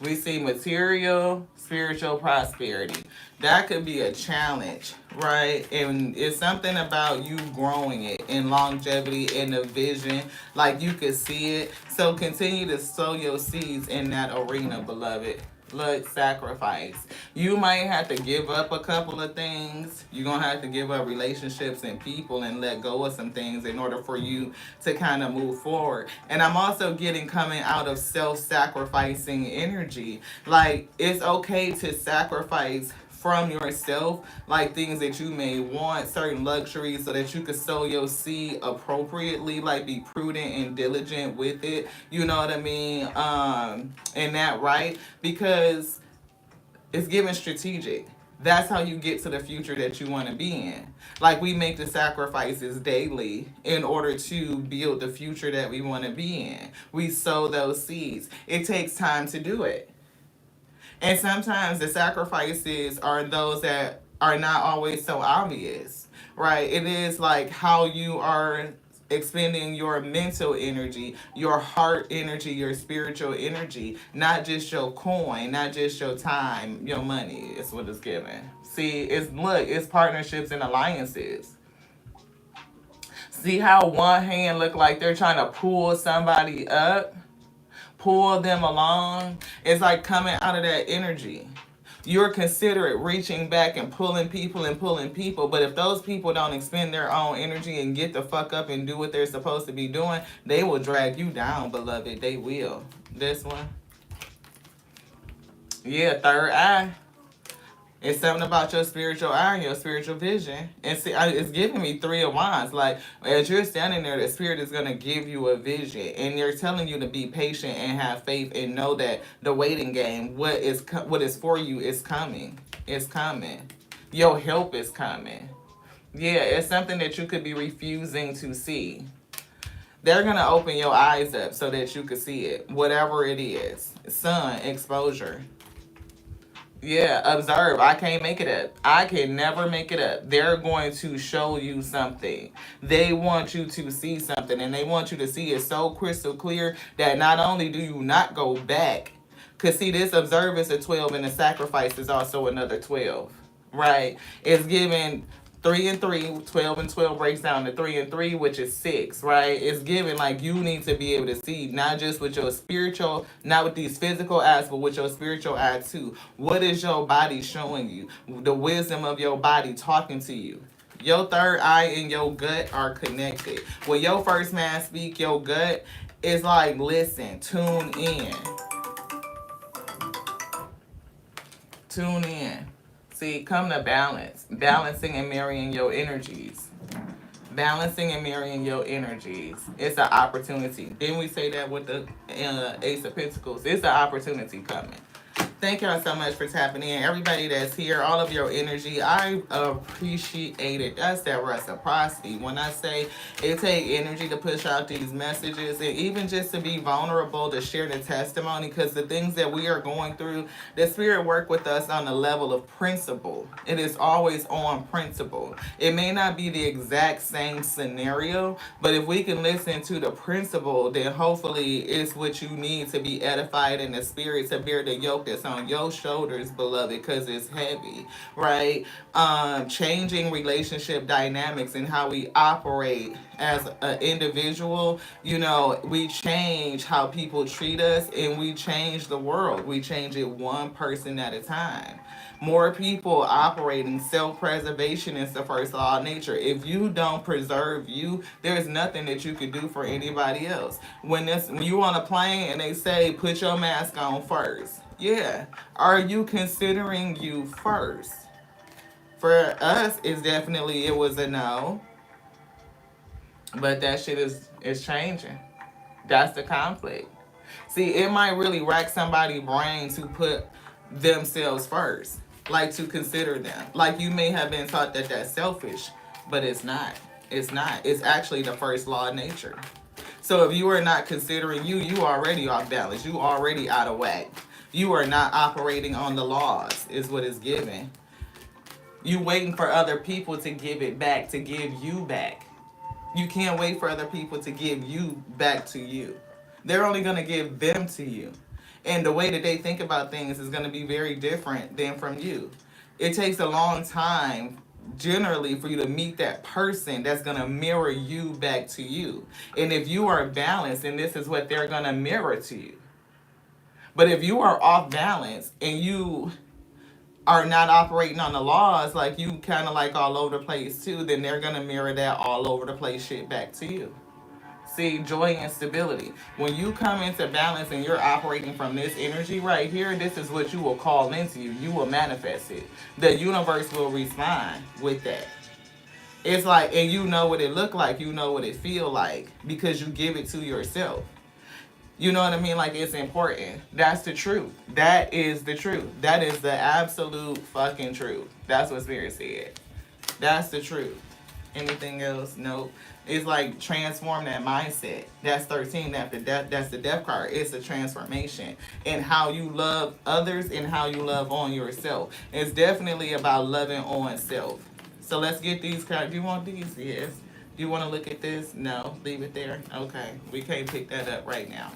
[SPEAKER 1] we see material, spiritual prosperity. That could be a challenge, right? And it's something about you growing it in longevity, in the vision, like you could see it. So continue to sow your seeds in that arena, beloved. Look, sacrifice. You might have to give up a couple of things. You're going to have to give up relationships and people and let go of some things in order for you to kind of move forward. And I'm also getting coming out of self-sacrificing energy. Like, it's okay to sacrifice from yourself, like things that you may want, certain luxuries, so that you can sow your seed appropriately, like be prudent and diligent with it. You know what I mean? And that right, because it's given strategic. That's how you get to the future that you want to be in. Like we make the sacrifices daily in order to build the future that we want to be in. We sow those seeds. It takes time to do it. And sometimes the sacrifices are those that are not always so obvious, right? It is like how you are expending your mental energy, your heart energy, your spiritual energy, not just your coin, not just your time, your money. It's what it's given. See, it's partnerships and alliances. See how one hand look like they're trying to pull somebody up? Pull them along. It's like coming out of that energy. You're considerate reaching back and pulling people, but if those people don't expend their own energy and get the fuck up and do what they're supposed to be doing, they will drag you down, beloved. They will. This one. Yeah, third eye. It's something about your spiritual eye and your spiritual vision. And see, it's giving me 3 of Wands. Like, as you're standing there, the Spirit is going to give you a vision. And they're telling you to be patient and have faith and know that the waiting game, what is for you is coming. It's coming. Your help is coming. Yeah, it's something that you could be refusing to see. They're going to open your eyes up so that you can see it. Whatever it is. Sun, exposure. Yeah, observe. I can't make it up. I can never make it up. They're going to show you something. They want you to see something, and they want you to see it so crystal clear that not only do you not go back, because see, this observe is a 12, and the sacrifice is also another 12, right? It's given 3 and 3, 12 and 12 breaks down to 3 and 3, which is 6, right? It's given like you need to be able to see, not just with your spiritual, not with these physical eyes, but with your spiritual eye too. What is your body showing you? The wisdom of your body talking to you. Your third eye and your gut are connected. When your first man speak, your gut is like, listen, tune in. Tune in. See, come to balance. Balancing and marrying your energies. Balancing and marrying your energies. It's an opportunity. Didn't we say that with the Ace of Pentacles? It's an opportunity coming. Thank y'all so much for tapping in. Everybody that's here, all of your energy, I appreciate it. That's that reciprocity. When I say it takes energy to push out these messages, and even just to be vulnerable to share the testimony, because the things that we are going through, the spirit work with us on the level of principle. It is always on principle. It may not be the exact same scenario, but if we can listen to the principle, then hopefully it's what you need to be edified in the spirit to bear the yoke that's on your shoulders, beloved, because it's heavy, right? Changing relationship dynamics and how we operate as an individual. You know, we change how people treat us, and we change the world. We change it one person at a time. More people operating self-preservation is the first law of nature. If you don't preserve you, there's nothing that you can do for anybody else. When you on a plane and they say put your mask on first, yeah, are you considering you first? For us, it was a no, but that shit is changing. That's the conflict. See, it might really rack somebody's brain to put themselves first, like to consider them. Like you may have been taught that that's selfish, but it's not. It's not. It's actually the first law of nature. So if you are not considering you, you already off balance. You already out of whack. You are not operating on the laws, is what it's giving. You waiting for other people to give it back, to give you back. You can't wait for other people to give you back to you. They're only going to give them to you. And the way that they think about things is going to be very different than from you. It takes a long time, generally, for you to meet that person that's going to mirror you back to you. And if you are balanced, then this is what they're going to mirror to you. But if you are off balance and you are not operating on the laws, like you kind of like all over the place too, then they're going to mirror that all over the place shit back to you. See, joy and stability. When you come into balance and you're operating from this energy right here, this is what you will call into you. You will manifest it. The universe will respond with that. It's like, and you know what it look like, you know what it feel like, because you give it to yourself. You know what I mean? Like, it's important. That's the truth. That is the truth. That is the absolute fucking truth. That's what Spirit said. That's the truth. Anything else? Nope. It's like transform that mindset. That's 13. That's the death card. It's a transformation in how you love others and how you love on yourself. It's definitely about loving on self. So let's get these cards. Do you want these? Yes. Do you want to look at this? No. Leave it there. Okay. We can't pick that up right now.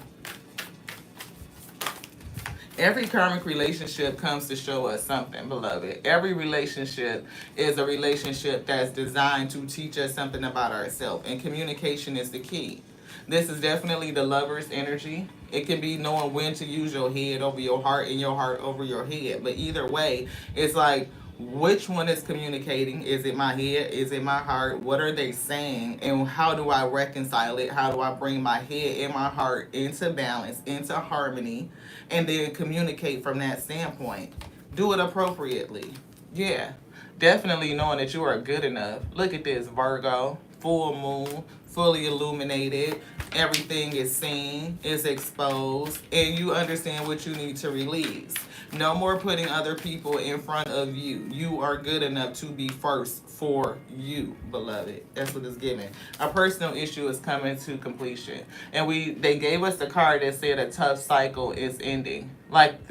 [SPEAKER 1] Every karmic relationship comes to show us something, beloved. Every relationship is a relationship that's designed to teach us something about ourselves, and communication is the key. This is definitely the lover's energy. It can be knowing when to use your head over your heart and your heart over your head. But either way, it's like, which one is communicating? Is it my head? Is it my heart? What are they saying? And how do I reconcile it? How do I bring my head and my heart into balance, into harmony, and then communicate from that standpoint? Do it appropriately. Yeah. Definitely knowing that you are good enough. Look at this, Virgo. Full moon, fully illuminated. Everything is seen, is exposed, and you understand what you need to release. No more putting other people in front of you. You are good enough to be first for you, beloved. That's what it's giving. A personal issue is coming to completion. And they gave us the card that said a tough cycle is ending. Like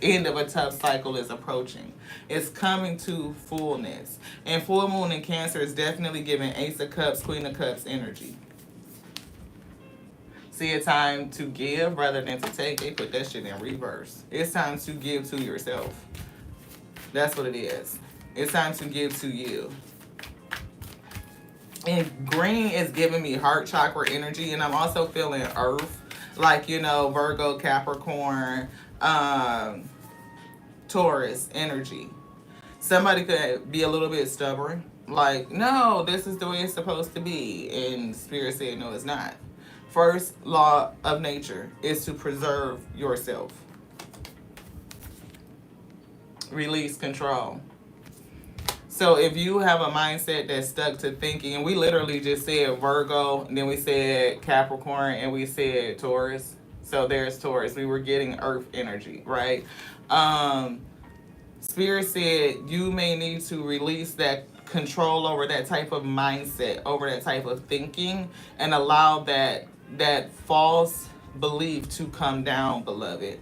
[SPEAKER 1] end of a tough cycle is approaching. It's coming to fullness. And full moon in Cancer is definitely giving Ace of Cups, Queen of Cups energy. See, a time to give rather than to take. They put that shit in reverse. It's time to give to yourself. That's what it is. It's time to give to you. And green is giving me heart chakra energy, and I'm also feeling earth, like, you know, Virgo, Capricorn, Taurus energy. Somebody could be a little bit stubborn, like, no, this is the way it's supposed to be, and Spirit said, no, it's not. First law of nature is to preserve yourself. Release control. So if you have a mindset that's stuck to thinking, and we literally just said Virgo, and then we said Capricorn, and we said Taurus. So there's Taurus. We were getting earth energy, right? Spirit said you may need to release that control over that type of mindset, over that type of thinking, and allow that false belief to come down, beloved.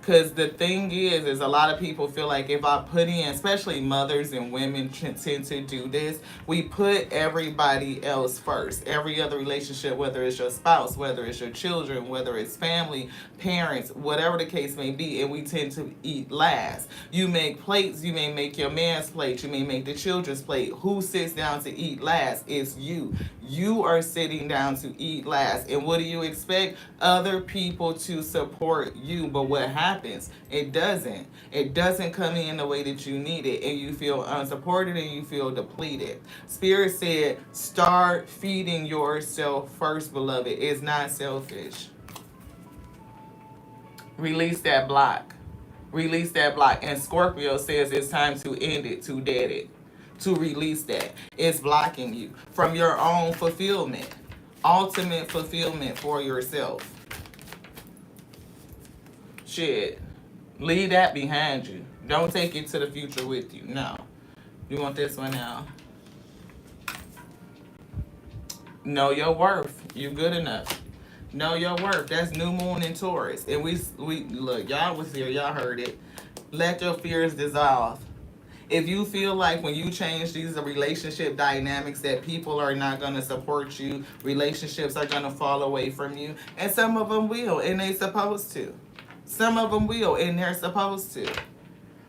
[SPEAKER 1] Because the thing is a lot of people feel like if I put in, especially mothers and women tend to do this, we put everybody else first. Every other relationship, whether it's your spouse, whether it's your children, whether it's family, parents, whatever the case may be, and we tend to eat last. You make plates, you may make your man's plate, you may make the children's plate. Who sits down to eat last? It's you. You are sitting down to eat last. And what do you expect? Other people to support you. But what happens? It doesn't. It doesn't come in the way that you need it. And you feel unsupported and you feel depleted. Spirit said, start feeding yourself first, beloved. It's not selfish. Release that block. Release that block. And Scorpio says it's time to end it, to dead it. To release that. It's blocking you from your own fulfillment. Ultimate fulfillment for yourself. Shit. Leave that behind you. Don't take it to the future with you. No. You want this one now. Know your worth. You good enough. Know your worth. That's new moon in Taurus. And we look, y'all was here, y'all heard it. Let your fears dissolve. If you feel like when you change these relationship dynamics that people are not going to support you, relationships are going to fall away from you, and some of them will, and they supposed to. Some of them will, and they're supposed to.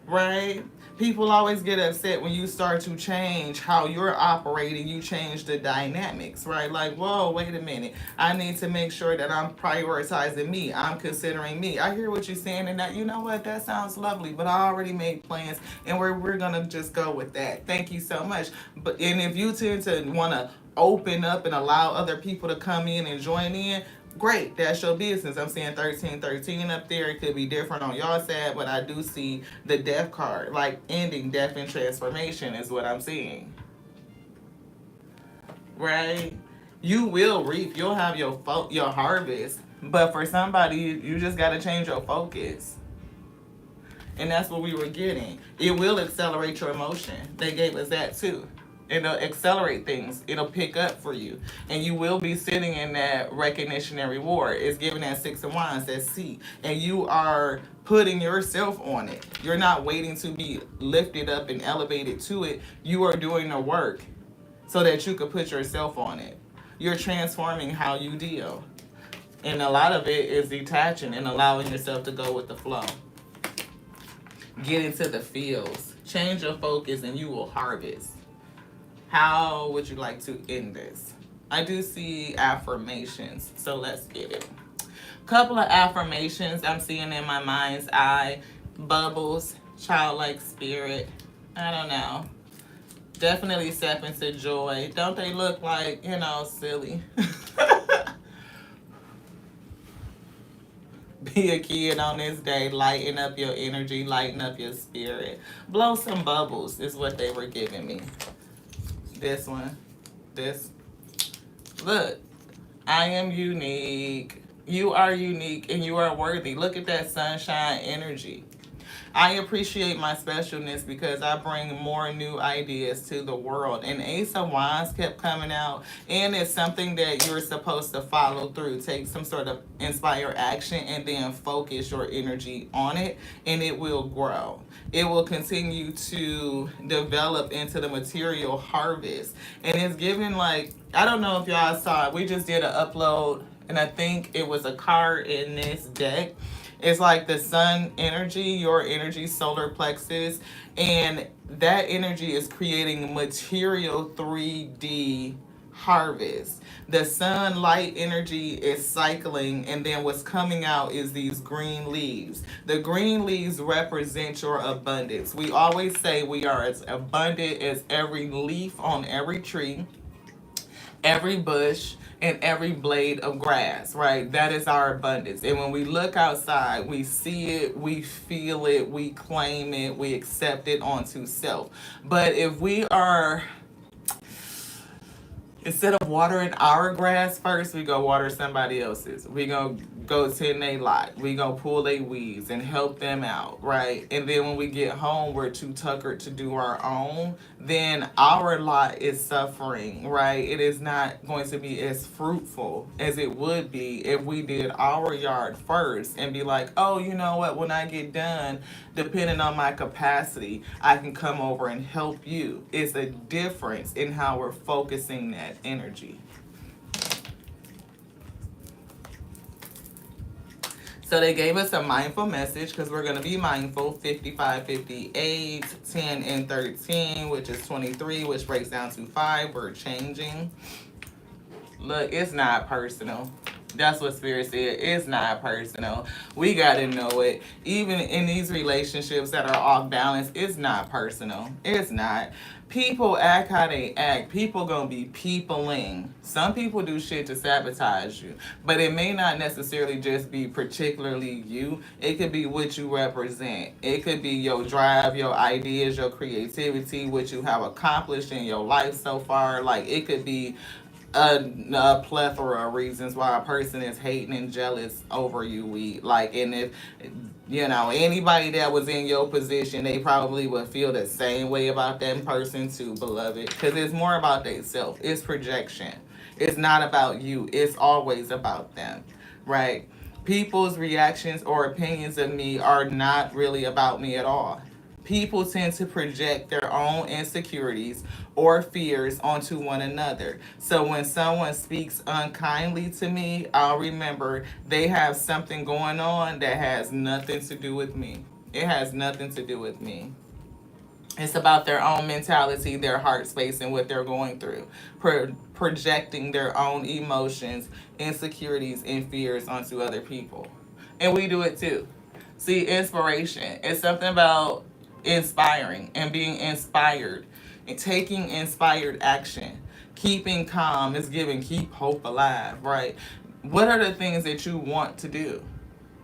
[SPEAKER 1] Right? People always get upset when you start to change how you're operating. You change the dynamics, right? Like, whoa, wait a minute. I need to make sure that I'm prioritizing me. I'm considering me. I hear what you're saying, and that, you know what, that sounds lovely, but I already made plans, and we're gonna just go with that. Thank you so much. And if you tend to want to open up and allow other people to come in and join in, great, that's your business. I'm seeing 1313 up there. It could be different on y'all side, but I do see the death card, like ending, death, and transformation is what I'm seeing. Right? You will reap. You'll have your harvest, but for somebody, you just got to change your focus. And that's what we were getting. It will accelerate your emotion. They gave us that too. It'll accelerate things. It'll pick up for you. And you will be sitting in that recognition and reward. It's giving that 6 of Wands, that seat. And you are putting yourself on it. You're not waiting to be lifted up and elevated to it. You are doing the work so that you could put yourself on it. You're transforming how you deal. And a lot of it is detaching and allowing yourself to go with the flow. Get into the fields. Change your focus and you will harvest. How would you like to end this? I do see affirmations, so let's get it. Couple of affirmations I'm seeing in my mind's eye. Bubbles, childlike spirit. I don't know. Definitely step into joy. Don't they look like, silly? Be a kid on this day. Lighten up your energy. Lighten up your spirit. Blow some bubbles is what they were giving me. This one. This. Look. I am unique. You are unique and you are worthy. Look at that sunshine energy. I appreciate my specialness because I bring more new ideas to the world. And Ace of Wands kept coming out, and it's something that you're supposed to follow through. Take some sort of inspire action and then focus your energy on it, and it will grow. It will continue to develop into the material harvest. And it's given like, I don't know if y'all saw it, we just did an upload, and I think it was a card in this deck. It's like the sun energy, your energy, solar plexus, and that energy is creating material 3D harvest. The sunlight energy is cycling, and then what's coming out is these green leaves. The green leaves represent your abundance. We always say we are as abundant as every leaf on every tree, every bush, and every blade of grass, right? That is our abundance. And when we look outside, we see it, we feel it, we claim it, we accept it onto self. But if we are, instead of watering our grass first, we go water somebody else's. We go tend they lot. We go pull their weeds and help them out, right? And then when we get home, we're too tuckered to do our own. Then our lot is suffering, right? It is not going to be as fruitful as it would be if we did our yard first and be like, oh, you know what? When I get done, depending on my capacity, I can come over and help you. It's a difference in how we're focusing that energy. So they gave us a mindful message because we're going to be mindful. 55, 58, 10, and 13, which is 23, which breaks down to 5. We're changing. Look, it's not personal. That's what Spirit said. It's not personal. We got to know it. Even in these relationships that are off balance, it's not personal. It's not. People act how they act. People gonna be peopling. Some people do shit to sabotage you, but it may not necessarily just be particularly you. It could be what you represent. It could be your drive, your ideas, your creativity, what you have accomplished in your life so far. Like, it could be a plethora of reasons why a person is hating and jealous over you. And if anybody that was in your position, they probably would feel the same way about that person too, beloved, because it's more about themselves. It's projection. It's not about you. It's always about them, right? People's reactions or opinions of me are not really about me at all. People tend to project their own insecurities or fears onto one another. So when someone speaks unkindly to me, I'll remember they have something going on that has nothing to do with me. It has nothing to do with me. It's about their own mentality, their heart space, and what they're going through. Projecting their own emotions, insecurities, and fears onto other people. And we do it too. See, inspiration. It's something about inspiring and being inspired and taking inspired action. Keeping calm is giving keep hope alive, right? What are the things that you want to do?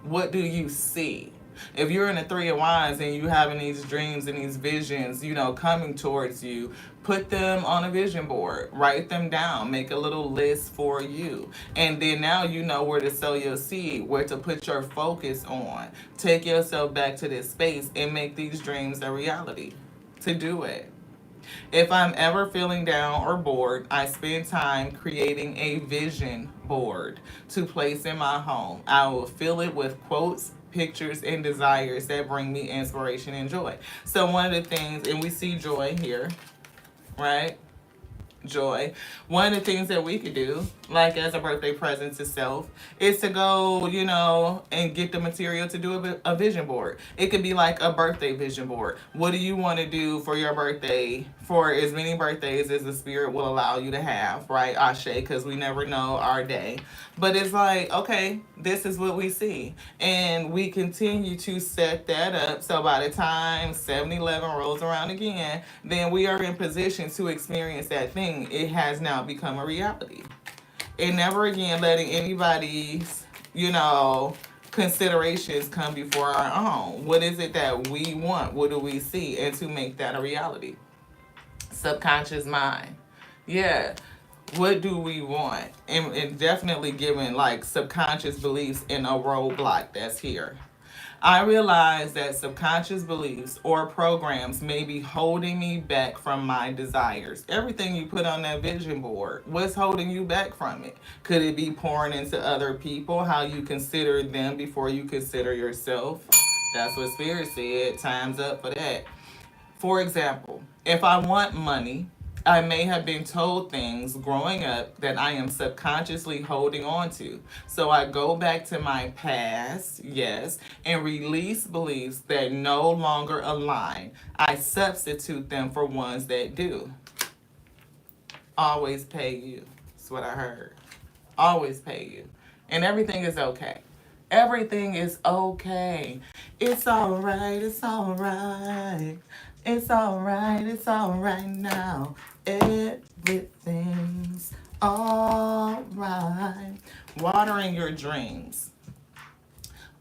[SPEAKER 1] What do you see? If you're in the Three of Wands and you having these dreams and these visions, coming towards you, put them on a vision board, write them down, make a little list for you. And then now you know where to sow your seed, where to put your focus on. Take yourself back to this space and make these dreams a reality. To do it. If I'm ever feeling down or bored, I spend time creating a vision board to place in my home. I will fill it with quotes, pictures, and desires that bring me inspiration and joy. So one of the things, and we see joy here, right? Joy. One of the things that we could do, like as a birthday present to self, is to go, and get the material to do a vision board. It could be like a birthday vision board. What do you want to do for your birthday, for as many birthdays as the spirit will allow you to have, right? Ashe, because we never know our day. But it's like, okay, this is what we see. And we continue to set that up. So by the time 7-Eleven rolls around again, then we are in position to experience that thing. It has now become a reality. And never again letting anybody's, considerations come before our own. What is it that we want? What do we see? And to make that a reality. Subconscious mind. Yeah. What do we want? And definitely giving like subconscious beliefs in a roadblock that's here. I realize that subconscious beliefs or programs may be holding me back from my desires. Everything you put on that vision board, what's holding you back from it? Could it be pouring into other people, how you consider them before you consider yourself? That's what Spirit said. Time's up for that. For example, if I want money, I may have been told things growing up that I am subconsciously holding on to. So I go back to my past, yes, and release beliefs that no longer align. I substitute them for ones that do. Always pay you. That's what I heard. Always pay you. And everything is okay. Everything is okay. It's all right. It's all right. It's all right. It's all right now. Everything's all right. Watering your dreams.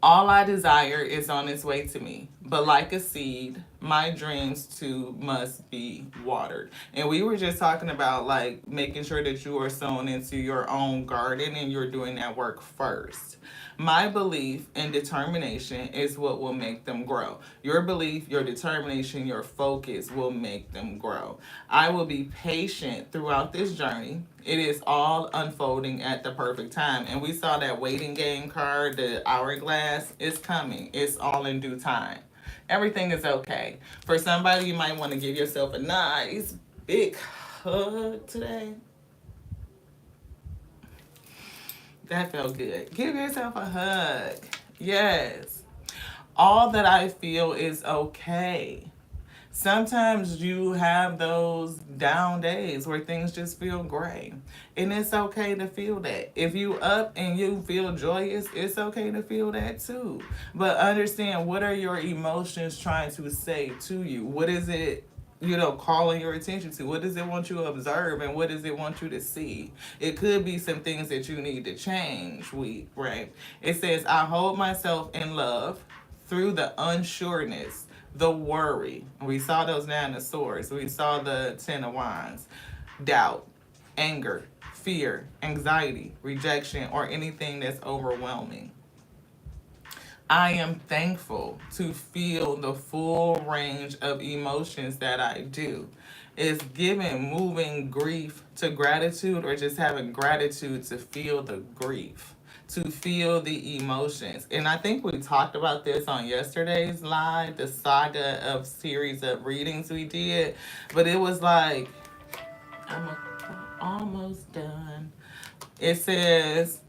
[SPEAKER 1] All I desire is on its way to me. But like a seed, my dreams too must be watered. And we were just talking about like making sure that you are sown into your own garden and you're doing that work first. My belief and determination is what will make them grow. Your belief, your determination, your focus will make them grow. I will be patient throughout this journey. It is all unfolding at the perfect time. And we saw that waiting game card, the hourglass, is coming. It's all in due time. Everything is okay. For somebody, you might want to give yourself a nice big hug today. That felt good. Give yourself a hug. Yes. All that I feel is okay. Sometimes you have those down days where things just feel gray. And it's okay to feel that. If you up and you feel joyous, it's okay to feel that too. But understand, what are your emotions trying to say to you? What is it, calling your attention to? What does it want you to observe and what does it want you to see? It could be some things that you need to change, right? It says, I hold myself in love through the unsureness, the worry. We saw those Nine of Swords. We saw the Ten of Wands. Doubt, anger, fear, anxiety, rejection, or anything that's overwhelming. I am thankful to feel the full range of emotions that I do. It's giving moving grief to gratitude or just having gratitude to feel the grief, to feel the emotions. And I think we talked about this on yesterday's live, the saga of series of readings we did. But it was like, I'm almost done. It says,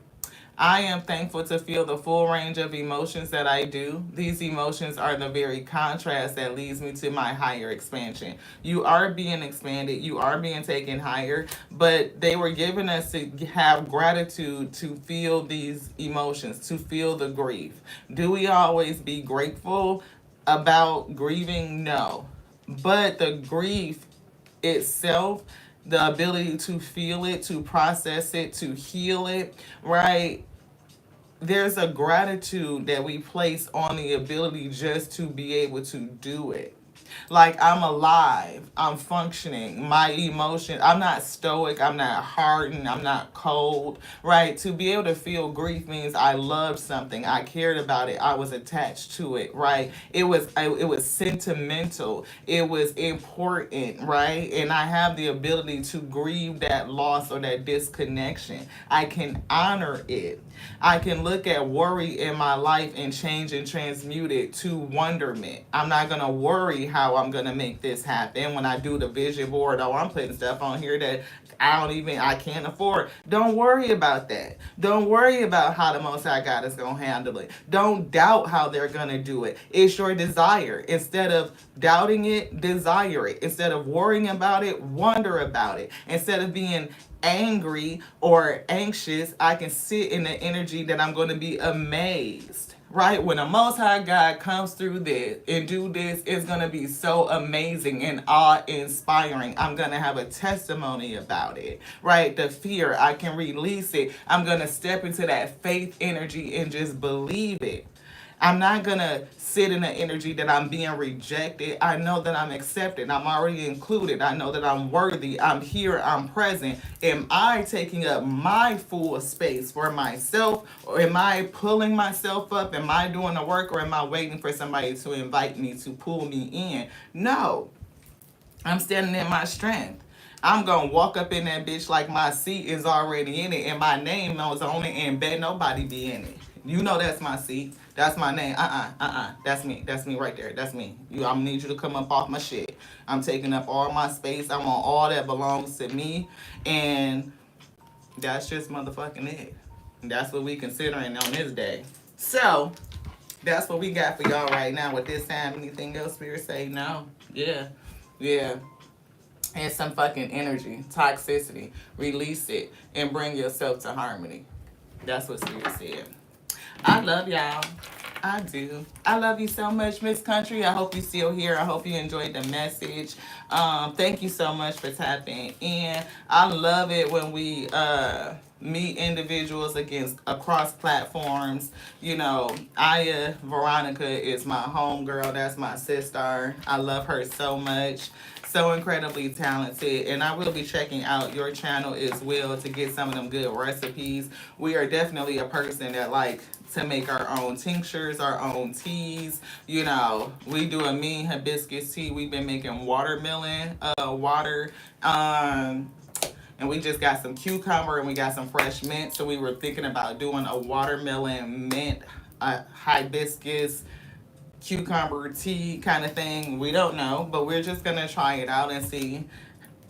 [SPEAKER 1] I am thankful to feel the full range of emotions that I do. These emotions are the very contrast that leads me to my higher expansion. You are being expanded, you are being taken higher, but they were given us to have gratitude to feel these emotions, to feel the grief. Do we always be grateful about grieving? No. But the grief itself, the ability to feel it, to process it, to heal it, right? There's a gratitude that we place on the ability just to be able to do it. Like, I'm alive, I'm functioning, my emotion, I'm not stoic, I'm not hardened, I'm not cold, right? To be able to feel grief means I loved something, I cared about it, I was attached to it, right? It was sentimental, it was important, right? And I have the ability to grieve that loss or that disconnection. I can honor it. I can look at worry in my life and change and transmute it to wonderment. I'm not going to worry how I'm going to make this happen when I do the vision board. Oh, I'm putting stuff on here that I can't afford. Don't worry about that. Don't worry about how the Most High God is going to handle it. Don't doubt how they're going to do it. It's your desire. Instead of doubting it, desire it. Instead of worrying about it, wonder about it. Instead of being angry or anxious, I can sit in the energy that I'm going to be amazed. Right? When the Most High God comes through this and do this, it's going to be so amazing and awe-inspiring. I'm going to have a testimony about it. Right? The fear, I can release it. I'm going to step into that faith energy and just believe it. I'm not gonna sit in the energy that I'm being rejected. I know that I'm accepted. I'm already included. I know that I'm worthy. I'm here. I'm present. Am I taking up my full space for myself? Or am I pulling myself up? Am I doing the work, or am I waiting for somebody to invite me, to pull me in? No. I'm standing in my strength. I'm gonna walk up in that bitch like my seat is already in it and my name is on it, and bet nobody be in it. You know that's my seat. That's my name. That's me. That's me right there. That's me. I'm gonna need you to come up off my shit. I'm taking up all my space. I want all that belongs to me, and that's just motherfucking it. That's what we considering on this day. So that's what we got for y'all right now. With this time, anything else, Spirit say no? Yeah. Yeah. And some fucking energy, toxicity. Release it and bring yourself to harmony. That's what Spirit said. I love y'all. I do. I love you so much, Miss Country. I hope you still here. I hope you enjoyed the message. Thank you so much for tapping in. I love it when we meet individuals across platforms. You know, Aya Veronica is my homegirl. That's my sister. I love her so much. So incredibly talented, and I will be checking out your channel as well to get some of them good recipes. We are definitely a person that like to make our own tinctures, our own teas. You know, we do a mean hibiscus tea. We've been making watermelon water. And we just got some cucumber and we got some fresh mint. So we were thinking about doing a watermelon mint hibiscus cucumber tea kind of thing. We don't know, but we're just gonna try it out and see.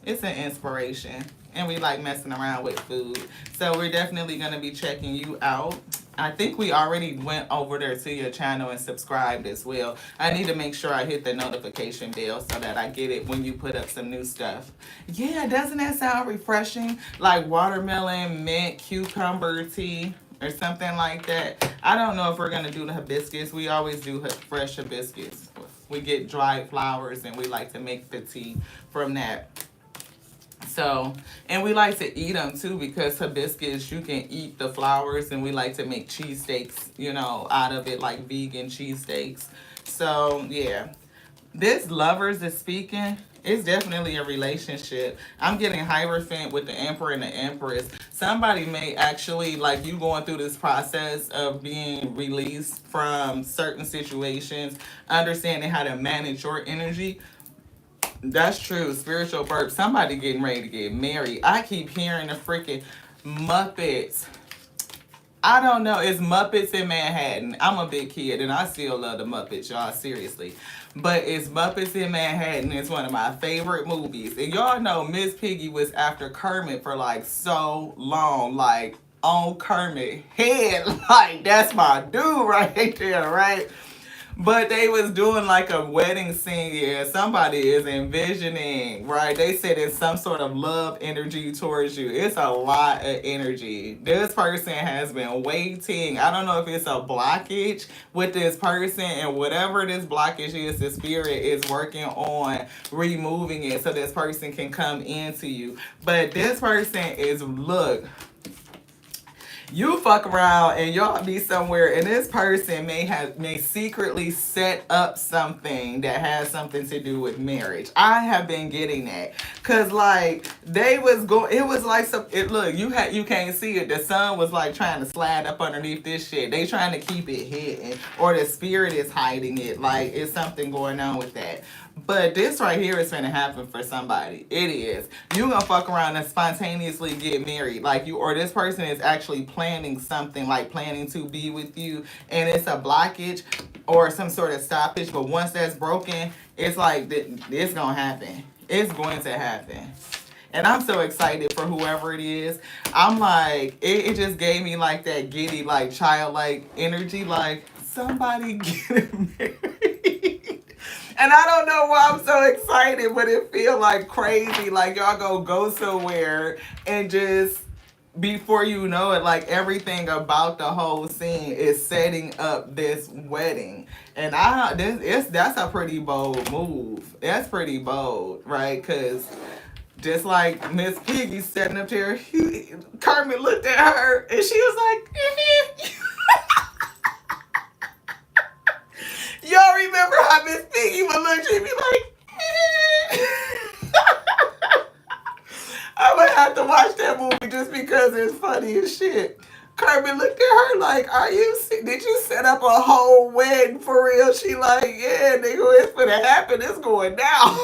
[SPEAKER 1] It's an inspiration, and we like messing around with food, so we're definitely gonna be checking you out. I think we already went over there to your channel and subscribed as well. I need to make sure I hit the notification bell so that I get it when you put up some new stuff. Yeah, doesn't that sound refreshing? Like watermelon mint cucumber tea or something like that. I don't know if we're gonna do the hibiscus. We always do fresh hibiscus. We get dried flowers and we like to make the tea from that. So, and we like to eat them too, because hibiscus, you can eat the flowers, and we like to make cheesesteaks, you know, out of it, like vegan cheesesteaks. So, yeah. This lovers is speaking. It's definitely a relationship. I'm getting Hierophant with the Emperor and the Empress. Somebody may actually, like you going through this process of being released from certain situations, understanding how to manage your energy. That's true. Spiritual burp. Somebody getting ready to get married. I keep hearing the freaking Muppets. I don't know. It's Muppets in Manhattan. I'm a big kid and I still love the Muppets, y'all. Seriously. But it's Muppets in Manhattan. It's one of my favorite movies. And y'all know Miss Piggy was after Kermit for like so long. Like on Kermit head. Like that's my dude right there, right? But they was doing like a wedding scene. Yeah, somebody is envisioning, right? They said it's some sort of love energy towards you. It's a lot of energy. This person has been waiting. I don't know if it's a blockage with this person, and whatever this blockage is, the spirit is working on removing it so this person can come into you. But this person is, look, you fuck around and y'all be somewhere, and this person may secretly set up something that has something to do with marriage. I have been getting that, cause like they was going, it was like some, it look, you can't see it. The sun was like trying to slide up underneath this shit. They trying to keep it hidden, or the spirit is hiding it. Like it's something going on with that. But this right here is gonna happen for somebody. It is. You gonna fuck around and spontaneously get married. Like you, or this person is actually planning something, like planning to be with you, and it's a blockage or some sort of stoppage. But once that's broken, it's like it's gonna happen. It's going to happen. And I'm so excited for whoever it is. I'm like, it just gave me like that giddy, like childlike energy, like somebody getting married. And I don't know why I'm so excited, but it feel like crazy. Like y'all go somewhere and just before you know it, like everything about the whole scene is setting up this wedding. And that's a pretty bold move. That's pretty bold, right? Because just like Miss Piggy sitting up there, Kermit looked at her and she was like, why Miss Piggy would look at me like, I'm gonna have to watch that movie just because it's funny as shit. Kermit looked at her like, did you set up a whole wedding for real? She like, yeah, nigga, it's gonna happen. It's going down.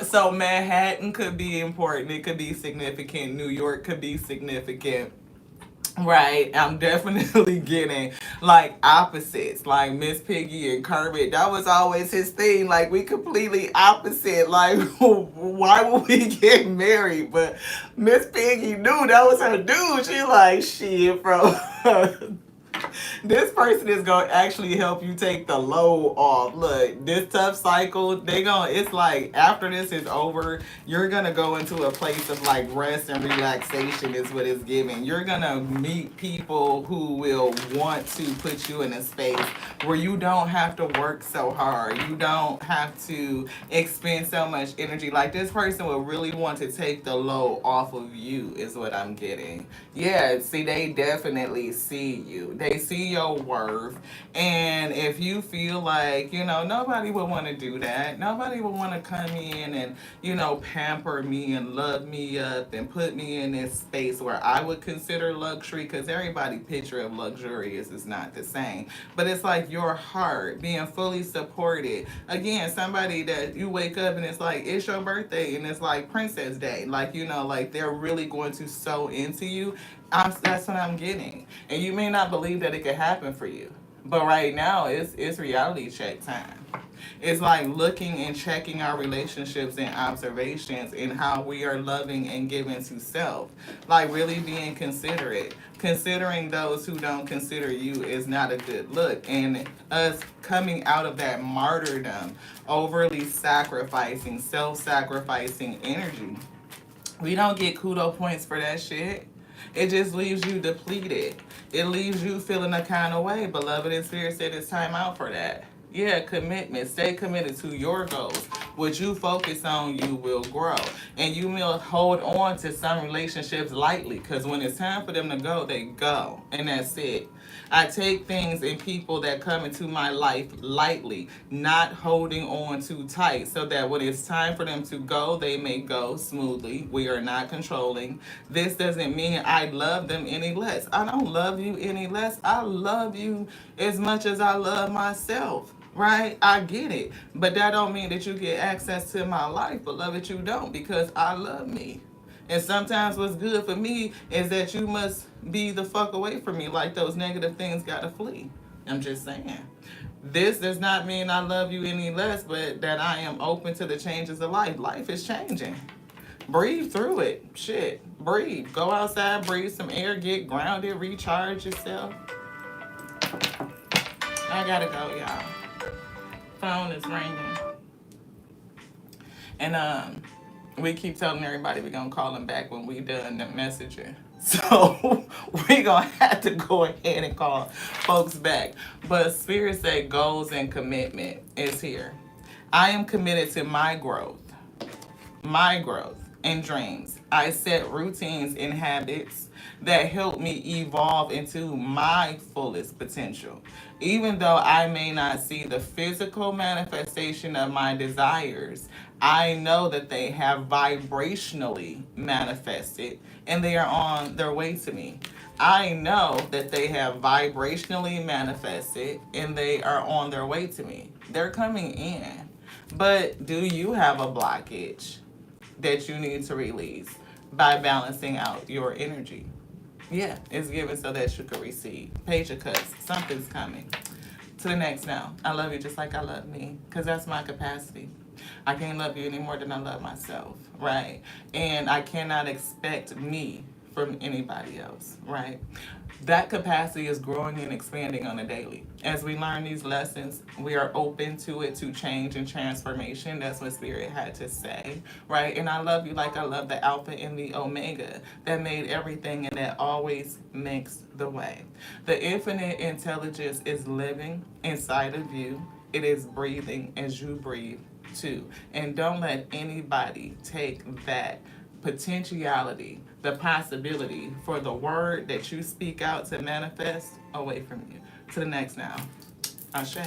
[SPEAKER 1] So Manhattan could be important. It could be significant. New York could be significant. Right, I'm definitely getting like opposites, like Miss Piggy and Kermit. That was always his thing. Like we completely opposite. Like why would we get married? But Miss Piggy knew that was her dude. She like shit, bro. This person is gonna actually help you take the load off. Look, this tough cycle, it's like after this is over, you're gonna go into a place of like rest and relaxation is what it's giving. You're gonna meet people who will want to put you in a space where you don't have to work so hard. You don't have to expend so much energy. Like this person will really want to take the load off of you is what I'm getting. Yeah, see, they definitely see you. They see your worth. And if you feel like, nobody would want to do that. Nobody would want to come in and, pamper me and love me up and put me in this space where I would consider luxury because everybody's picture of luxurious is not the same. But it's like your heart being fully supported. Again, somebody that you wake up and it's like, it's your birthday and it's like Princess Day. Like, like they're really going to sow into you. That's what I'm getting. And you may not believe that it could happen for you. But right now, it's reality check time. It's like looking and checking our relationships and observations and how we are loving and giving to self. Like really being considerate. Considering those who don't consider you is not a good look. And us coming out of that martyrdom, overly sacrificing, self-sacrificing energy, we don't get kudo points for that shit. It just leaves you depleted. It leaves you feeling a kind of way. Beloved in Spirit said it's time out for that. Yeah, commitment. Stay committed to your goals. What you focus on, you will grow. And you will hold on to some relationships lightly because when it's time for them to go, they go. And that's it. I take things and people that come into my life lightly, not holding on too tight, so that when it's time for them to go, they may go smoothly. We are not controlling. This doesn't mean I love them any less. I don't love you any less. I love you as much as I love myself. Right? I get it. But that don't mean that you get access to my life. Beloved, you don't because I love me. And sometimes what's good for me is that you must be the fuck away from me. Like those negative things gotta flee. I'm just saying. This does not mean I love you any less, but that I am open to the changes of life. Life is changing. Breathe through it. Shit. Breathe. Go outside, breathe some air, get grounded, recharge yourself. I gotta go, y'all. Phone is ringing. And we keep telling everybody we're gonna call them back when we done the messaging. So we gonna have to go ahead and call folks back. But Spirit said goals and commitment is here. I am committed to my growth and dreams. I set routines and habits that help me evolve into my fullest potential. Even though I may not see the physical manifestation of my desires, I know that they have vibrationally manifested and they are on their way to me. I know that they have vibrationally manifested and they are on their way to me. They're coming in. But do you have a blockage that you need to release by balancing out your energy? Yeah, it's given so that you can receive. Page of Cups. Something's coming. To the next now. I love you just like I love me. Because that's my capacity. I can't love you any more than I love myself. Right? And I cannot expect me from anybody else. Right? That capacity is growing and expanding on a daily. As we learn these lessons, we are open to it, to change and transformation. That's what Spirit had to say, right? And I love you like I love the Alpha and the Omega that made everything and that always makes the way. The infinite intelligence is living inside of you. It is breathing as you breathe too. And don't let anybody take that potentiality, the possibility for the word that you speak out to manifest away from you. to the next now. Ashe.